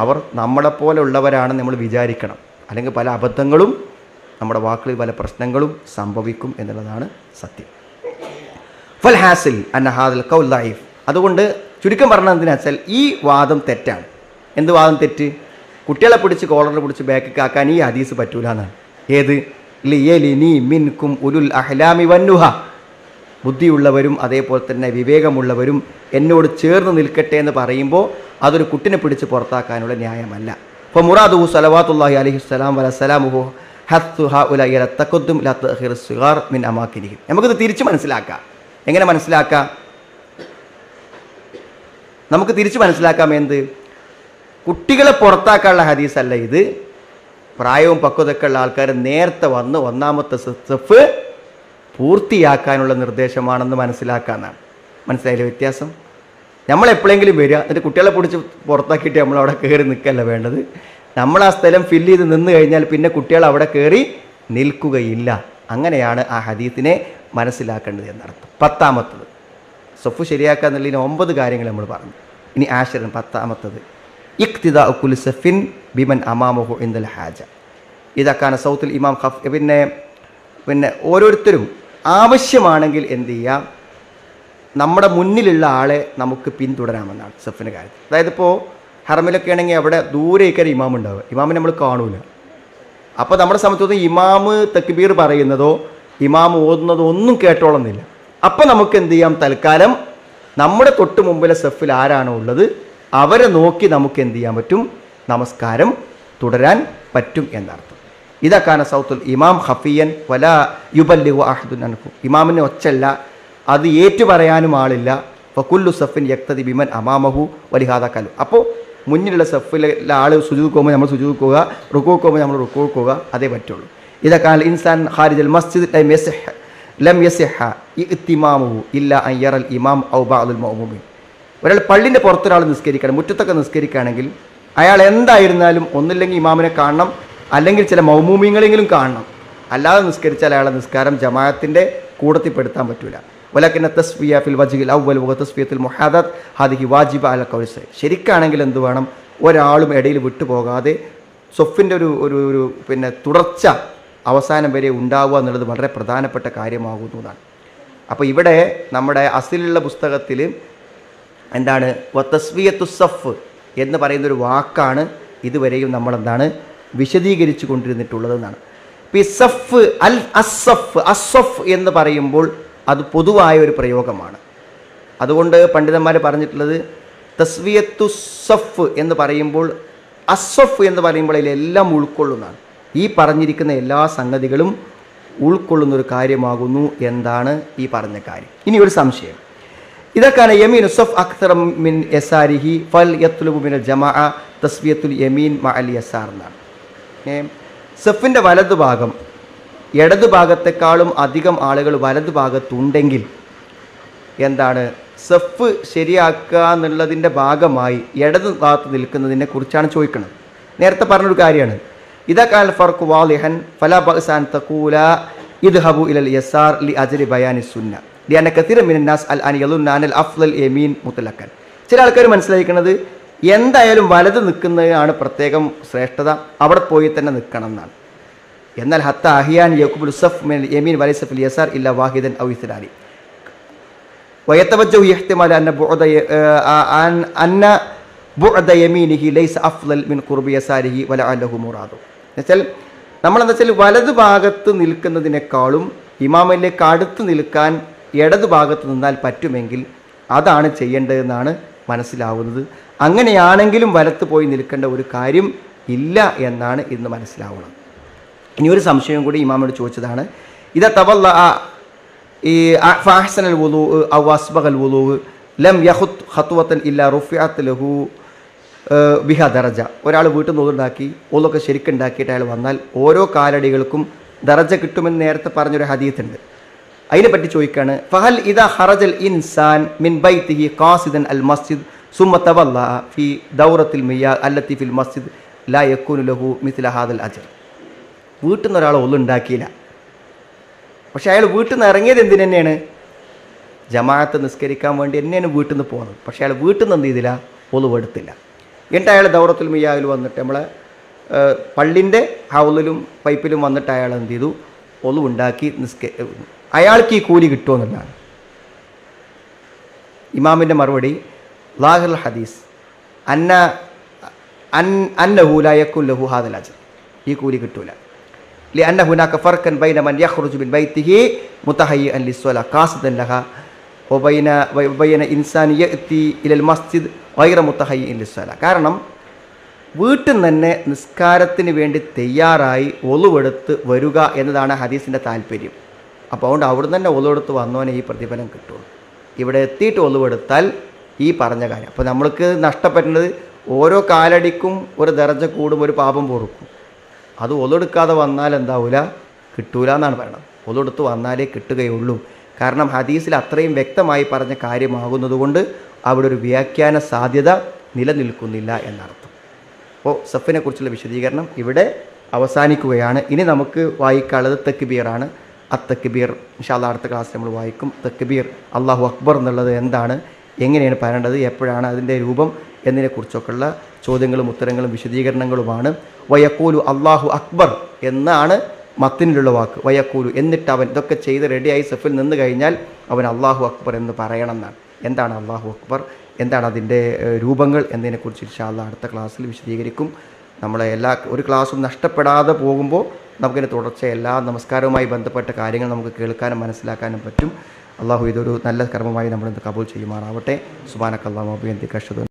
അവർ നമ്മളെപ്പോലെ ഉള്ളവരാണെന്ന് നമ്മൾ വിചാരിക്കണം. അല്ലെങ്കിൽ പല അബദ്ധങ്ങളും നമ്മുടെ വാക്കുകളിൽ പല പ്രശ്നങ്ങളും സംഭവിക്കും എന്നുള്ളതാണ് സത്യം. ഫൽ ഹാസിൽ അന്ന ഹാദൽ ഖൗൽ ദഈഫ്. അതുകൊണ്ട് ചുരുക്കം പറഞ്ഞാൽ എന്തിനാ വെച്ചാൽ ഈ വാദം തെറ്റാണ്. എന്ത് വാദം തെറ്റ്? കുട്ടികളെ പിടിച്ച് കോളറിൽ പിടിച്ച് ബാക്കിൽ ആക്കാൻ ഈ ഹദീസ് പറ്റൂല എന്നാണ്. ഏത്? ലിയലിനി മിൻകും ഉലുൽ അഹ്ലാമി വന്നുഹ, ബുദ്ധിയുള്ളവരും അതേപോലെ തന്നെ വിവേകമുള്ളവരും എന്നോട് ചേർന്ന് നിൽക്കട്ടെ എന്ന് പറയുമ്പോൾ അതൊരു കുട്ടിനെ പിടിച്ച് പുറത്താക്കാനുള്ള ന്യായമല്ല. അപ്പോൾ മുറാദുഹു സലവാത്തുല്ലാഹി അലൈഹി വസല്ലം വലസലാമുഹു ഹത്തു ഹഉലൈ ഇല തഖദ്ദും ലാ തഅഖിറു സിഗാർ മിൻ അമാകിനിഹി. നമുക്കിത് തിരിച്ച് മനസ്സിലാക്കാം. എങ്ങനെ മനസ്സിലാക്കാം? നമുക്ക് തിരിച്ച് മനസ്സിലാക്കാം. എന്ത്? കുട്ടികളെ പുറത്താക്കാനുള്ള ഹദീസല്ല ഇത്. പ്രായവും പക്വതയൊക്കെ ഉള്ള ആൾക്കാർ നേരത്തെ വന്ന് ഒന്നാമത്തെ സഫ് പൂർത്തിയാക്കാനുള്ള നിർദ്ദേശമാണെന്ന് മനസ്സിലാക്കാനാണ്. മനസ്സിലായില്ലേ വ്യത്യാസം? നമ്മളെപ്പോഴെങ്കിലും വരിക, എന്നിട്ട് കുട്ടികളെ പിടിച്ച് പുറത്താക്കിയിട്ട് നമ്മളവിടെ കയറി നിൽക്കല്ല വേണ്ടത്. നമ്മൾ ആ സ്ഥലം ഫില്ല് ചെയ്ത് നിന്ന് കഴിഞ്ഞാൽ പിന്നെ കുട്ടികൾ അവിടെ കയറി നിൽക്കുകയില്ല. അങ്ങനെയാണ് ആ ഹദീസിനെ മനസ്സിലാക്കേണ്ടത് എന്നർത്ഥം. 10ാമത്തത് സഫ് ശരിയാക്കുക എന്നുള്ളതിന് 9 കാര്യങ്ങൾ നമ്മൾ പറഞ്ഞു. ഇനി ആശരൻ 10ാമത്തത് ഇഖ്തിദാഉ കുല്ലി സഫിൻ ബിമൻ അമാമഹു ഇൻദൽ ഹാജ. ഇതൊക്കെയാണ് സൗത്തുൽ ഇമാം ഖഫ്. പിന്നെ ഓരോരുത്തരും ആവശ്യമാണെങ്കിൽ എന്ത് ചെയ്യാം, നമ്മുടെ മുന്നിലുള്ള ആളെ നമുക്ക് പിന്തുടരാമെന്നാണ് സഫിൻ്റെ കാര്യത്തിൽ. അതായത് ഇപ്പോൾ ഹറമിലൊക്കെ ആണെങ്കിൽ അവിടെ ദൂരേക്കൊരു ഇമാം ഉണ്ടാവുക, ഇമാമിനെ നമ്മൾ കാണൂല. അപ്പോൾ നമ്മുടെ സംബന്ധിച്ചോളം ഇമാമ് തക്ബീർ പറയുന്നതോ ഇമാം ഓതുന്നതോ ഒന്നും കേട്ടോളുന്നില്ല. അപ്പം നമുക്ക് എന്ത് ചെയ്യാം, തൽക്കാലം നമ്മുടെ തൊട്ട് മുമ്പിലെ സഫിൽ ആരാണോ ഉള്ളത് അവരെ നോക്കി നമുക്ക് എന്ത് ചെയ്യാൻ പറ്റും, നമസ്കാരം തുടരാൻ പറ്റും എന്നർത്ഥം. ഇതൊക്കെയാണ് സൗത്തുൽ ഇമാം ഖഫിയൻ വല യുബല്ലിഹു അഹദുൻ അൻഹു. ഇമാമിന് ഒച്ചല്ല, അത് ഏറ്റു പറയാനും ആളില്ല, ഫകുല്ലു സഫിൻ യക്തദി ബിമൻ അമാമഹു വലിഹാദ കലു. അപ്പോൾ മുന്നിലുള്ള സഫിലെ ആൾ സുജൂദ് പോകുമ്പോൾ നമ്മൾ സുജൂദ് പോവുക, റുക്കൂ പോകുമ്പോൾ നമ്മൾ റുക്കൂ പോവുക, അതേ പറ്റുള്ളൂ. ഇതൊക്കെ ഇൻസാൻ ഖാരിജൽ മസ്ജിദ് ലം യസിഹ ഇത്തിമാമുഹു ഇല്ല അൻ യറൽ ഇമാം ഔ ബഅദുൽ മഅ്മൂമിൻ. ഒരാൾ പള്ളിൻ്റെ പുറത്തൊരാൾ നിസ്കരിക്കണം, മുറ്റത്തൊക്കെ നിസ്കരിക്കുകയാണെങ്കിൽ അയാൾ എന്തായിരുന്നാലും ഒന്നില്ലെങ്കിൽ ഇമാമിനെ കാണണം, അല്ലെങ്കിൽ ചില മൗമൂമിങ്ങളെങ്കിലും കാണണം. അല്ലാതെ നിസ്കരിച്ചാൽ അയാളെ നിസ്കാരം ജമാഅത്തിൻ്റെ കൂടത്തിൽപ്പെടുത്താൻ പറ്റില്ല. വലക്കിന്ന തസ്ഫിയ ഫിൽ വജ്ഹിൽ അവ്വൽ വ തസ്ഫിയത്തുൽ മുഹാദത്ത് ഹാദിഹി വാജിബ അല ഖൗലി സഹീഹ്. ശരിക്കാണെങ്കിൽ എന്ത് വേണം, ഒരാളും ഇടയിൽ വിട്ടുപോകാതെ സൊഫിൻ്റെ ഒരു പിന്നെ തുടർച്ച അവസാനം വരെ ഉണ്ടാവുക എന്നുള്ളത് വളരെ പ്രധാനപ്പെട്ട കാര്യമാകുന്നതാണ്. അപ്പോൾ ഇവിടെ നമ്മുടെ അസിലുള്ള പുസ്തകത്തിൽ എന്താണ് തസ്വിയത്തു സഫ് എന്ന് പറയുന്നൊരു വാക്കാണ് ഇതുവരെയും നമ്മളെന്താണ് വിശദീകരിച്ചു കൊണ്ടിരുന്നിട്ടുള്ളതെന്നാണ്. ഇപ്പോൾ ഈ സഫ് അസ്സഫ് എന്ന് പറയുമ്പോൾ അത് പൊതുവായ ഒരു പ്രയോഗമാണ്. അതുകൊണ്ട് പണ്ഡിതന്മാർ പറഞ്ഞിട്ടുള്ളത് തസ്വിയത്തു സഫ് എന്ന് പറയുമ്പോൾ അസ്സഫ് എന്ന് പറയുമ്പോൾ അതിലെല്ലാം ഉൾക്കൊള്ളുന്നതാണ്. ഈ പറഞ്ഞിരിക്കുന്ന എല്ലാ സംഗതികളും ഉൾക്കൊള്ളുന്നൊരു കാര്യമാകുന്നു. എന്താണ് ഈ പറഞ്ഞ കാര്യം? ഇനി ഒരു സംശയം. ഇതൊക്കെയാണ് യമീൻ സഫ് അക്തർ മിൻ യസാരിഹി ഫൽ യത്ലുബു മിനൽ ജമാഅ തസ്വിയത്തുൽ യമീൻ മഅൽ യസാർ എന്നാണ്. സഫിൻ്റെ വലതുഭാഗം ഇടതുഭാഗത്തെക്കാളും അധികം ആളുകൾ വലതുഭാഗത്തുണ്ടെങ്കിൽ എന്താണ് സഫ് ശരിയാക്കുക എന്നുള്ളതിൻ്റെ ഭാഗമായി ഇടതു ഭാഗത്ത് നിൽക്കുന്നതിനെ കുറിച്ചാണ് ചോദിക്കുന്നത്. നേരത്തെ പറഞ്ഞൊരു കാര്യമാണ്. ഇദാകാൽ ഫർഖു വാളിഹൻ ഫലാ ബഅസാൻ തഖൂല ഇദ്ഹബു ഇലൽ യസാർ ലി അജ്രി ബയാനി സുന്ന ലിഅന്ന കസീറ മിനൻ നാസ് അൽ അൻ യളുന്ന അനൽ അഫ്ളൽ യമീൻ മുത്ലഖൻ. ചില ആൾക്കാർ മനസ്സിലാക്കുന്നത് എന്തായാലും വലത് നിൽക്കുന്നതാണ് പ്രത്യേകം ശ്രേഷ്ഠത, അവിടെ പോയി തന്നെ നിൽക്കണം എന്നാണ്. എന്നാൽ ഹത്ത അഹിയാൻ യഖ്ബുൽ സഫ് മിനൽ യമീൻ വലൈസ ഫിൽ യസാർ ഇല്ല വാഹിദൻ ഔ ഇസ്നാനി വയതവജ്ജഹു ഇഹ്തിമാൽ അന്ന ബുഅദ യമീനിഹി ലൈസ അഫ്ളൽ മിൻ ഖുർബി യസാരിഹി വലഅല്ലഹു മുറാദു. എന്നുവെച്ചാൽ നമ്മളെന്താ വെച്ചാൽ വലതു ഭാഗത്ത് നിൽക്കുന്നതിനേക്കാളും ഇമാമിലേക്ക് അടുത്ത് നിൽക്കാൻ ഇടതു ഭാഗത്ത് നിന്നാൽ പറ്റുമെങ്കിൽ അതാണ് ചെയ്യേണ്ടതെന്നാണ് മനസ്സിലാവുന്നത്. അങ്ങനെയാണെങ്കിലും വലത്ത് പോയി നിൽക്കേണ്ട ഒരു കാര്യം ഇല്ല എന്നാണ് ഇന്ന് മനസ്സിലാവുന്നത്. ഇനി ഒരു സംശയം കൂടി ഇമാമോട് ചോദിച്ചതാണ്. ഇതാ തവല്ല ഈ ഫഅഹ്സനൽ വുളൂ ഔ അസ്ബഗൽ വുളൂ ലം യഖുത് ഖത്വതൻ ഇല്ലാ റുഫിഅത് ലഹു ബിഹ ദറജ. ഒരാൾ വീട്ടിൽ നിന്ന് ഒതുണ്ടാക്കി ഒന്നൊക്കെ ശരിക്കുണ്ടാക്കിയിട്ട് അയാൾ വന്നാൽ ഓരോ കാലടികൾക്കും ദറജ കിട്ടുമെന്ന് നേരത്തെ പറഞ്ഞൊരു ഹദീത്ത് ഉണ്ട്. അതിനെപ്പറ്റി ചോദിക്കുകയാണ്. ഫഹൽ ഇദാ ഖറജൽ ഇൻസാൻ മിൻ ബൈതിഹി ഖാസിദൻ അൽ മസ്ജിദ് സുമ്മ തവല്ല ഫി ദൗറത്തിൽ മിയാ അല്ലത്തി ഫിൽ മസ്ജിദ് ലാ യകൂനു ലഹു മിസ്ല ഹാദൽ അജ്ർ. വീട്ടിൽ നിന്ന് ഒരാൾ ഒന്നുണ്ടാക്കിയില്ല, പക്ഷെ അയാൾ വീട്ടിൽ നിന്ന് ഇറങ്ങിയത് എന്തിനു തന്നെയാണ്? ജമാഅത്ത് നിസ്കരിക്കാൻ വേണ്ടി തന്നെയാണ് വീട്ടിൽ നിന്ന് പോകുന്നത്. പക്ഷേ അയാൾ വീട്ടിൽ നിന്ന് എന്ത് ചെയ്തില്ല? ഒലുവെടുത്തില്ല. എന്നിട്ട് അയാൾ ദൗറത്തുൽ മിയായിൽ വന്നിട്ട് നമ്മളെ പള്ളിൻ്റെ ഹൗലിലും പൈപ്പിലും വന്നിട്ട് അയാൾ എന്ത് ചെയ്തു? ഒലുവുണ്ടാക്കി അയാൾക്ക് ഈ കൂലി കിട്ടുമെന്നുള്ളതാണ്. ഇമാമിൻ്റെ മറുപടി ലാഹിറുൽ ഹദീസ് അന്നഹു ലാ യകുൻ ലഹു ഹാദൽ അജ്ർ. ഈ കൂലി കിട്ടൂല. لأن هناك فرقا بين من يخرج من بيته متهيئا للصلاة قاصدا لها وبين إنسان يأتي إلى المسجد غير متهيئ للصلاة. കാരണം വീട്ടിൽ നിന്ന് തന്നെ നിസ്കാരത്തിന് വേണ്ടി തയ്യാറായി ഒളുവെടുത്ത് വരിക എന്നതാണ് ഹദീസിൻ്റെ താല്പര്യം. അപ്പോൾ അതുകൊണ്ട് അവിടുന്ന് തന്നെ ഒളുവെടുത്ത് വന്നവനെ ഈ പ്രതിഫലം കിട്ടുള്ളൂ. ഇവിടെ എത്തിയിട്ട് ഒളുവെടുത്താൽ ഈ പറഞ്ഞ കാര്യം. അപ്പോൾ നമ്മൾക്ക് നഷ്ടപ്പെടുന്നത് ഓരോ കാലടിക്കും ഒരു ദറജ കൂടും, ഒരു പാപം പൊറുക്കും. അത് ഒലെടുക്കാതെ വന്നാൽ എന്താവില്ല? കിട്ടൂല എന്നാണ് പറയുന്നത്. ഒലെടുത്ത് വന്നാലേ കിട്ടുകയുള്ളൂ. കാരണം ഹദീസിൽ അത്രയും വ്യക്തമായി പറഞ്ഞ കാര്യമാകുന്നതുകൊണ്ട് അവിടെ ഒരു വ്യാഖ്യാന സാധ്യത നിലനിൽക്കുന്നില്ല എന്നർത്ഥം. അപ്പോൾ സഫിനെ കുറിച്ചുള്ള വിശദീകരണം ഇവിടെ അവസാനിക്കുകയാണ്. ഇനി നമുക്ക് വായിക്കാനുള്ളത് തക്ബീറാണ്. തക്ബീർ ഇൻഷാ അല്ലാഹ് അടുത്ത ക്ലാസ്സിൽ നമ്മൾ വായിക്കും. തക്ബീർ അല്ലാഹു അക്ബർ എന്നുള്ളത് എന്താണ്, എങ്ങനെയാണ് പറയേണ്ടത്, എപ്പോഴാണ് അതിൻ്റെ രൂപം എന്നതിനെക്കുറിച്ചൊക്കെയുള്ള ചോദ്യങ്ങളും ഉത്തരങ്ങളും വിശദീകരണങ്ങളുമാണ്. വയക്കൂലു അള്ളാഹു അക്ബർ എന്നാണ് മത്തിനിലുള്ള വാക്ക്. വയക്കൂലു എന്നിട്ട് അവൻ ഇതൊക്കെ ചെയ്ത് റെഡിയായി സഫിൽ നിന്ന് കഴിഞ്ഞാൽ അവൻ അള്ളാഹു അക്ബർ എന്ന് പറയണം എന്നാണ്. എന്താണ് അള്ളാഹു അക്ബർ, എന്താണ് അതിൻ്റെ രൂപങ്ങൾ എന്നതിനെക്കുറിച്ച് ഇൻഷാ അല്ലാഹ് അടുത്ത ക്ലാസ്സിൽ വിശദീകരിക്കും. നമ്മളെ ഒരു ക്ലാസ്സും നഷ്ടപ്പെടാതെ പോകുമ്പോൾ നമുക്കിതിൻ്റെ തുടർച്ച എല്ലാ നമസ്കാരവുമായി ബന്ധപ്പെട്ട കാര്യങ്ങൾ നമുക്ക് കേൾക്കാനും മനസ്സിലാക്കാനും പറ്റും. അള്ളാഹു ഇതൊരു നല്ല കർമ്മമായി നമ്മളിന്ന് കബൂൽ ചെയ്യുമാറാവട്ടെ. സുബ്ഹാനക അല്ലാഹുമ്മ വബിഹംദിക അഷ്ഹദു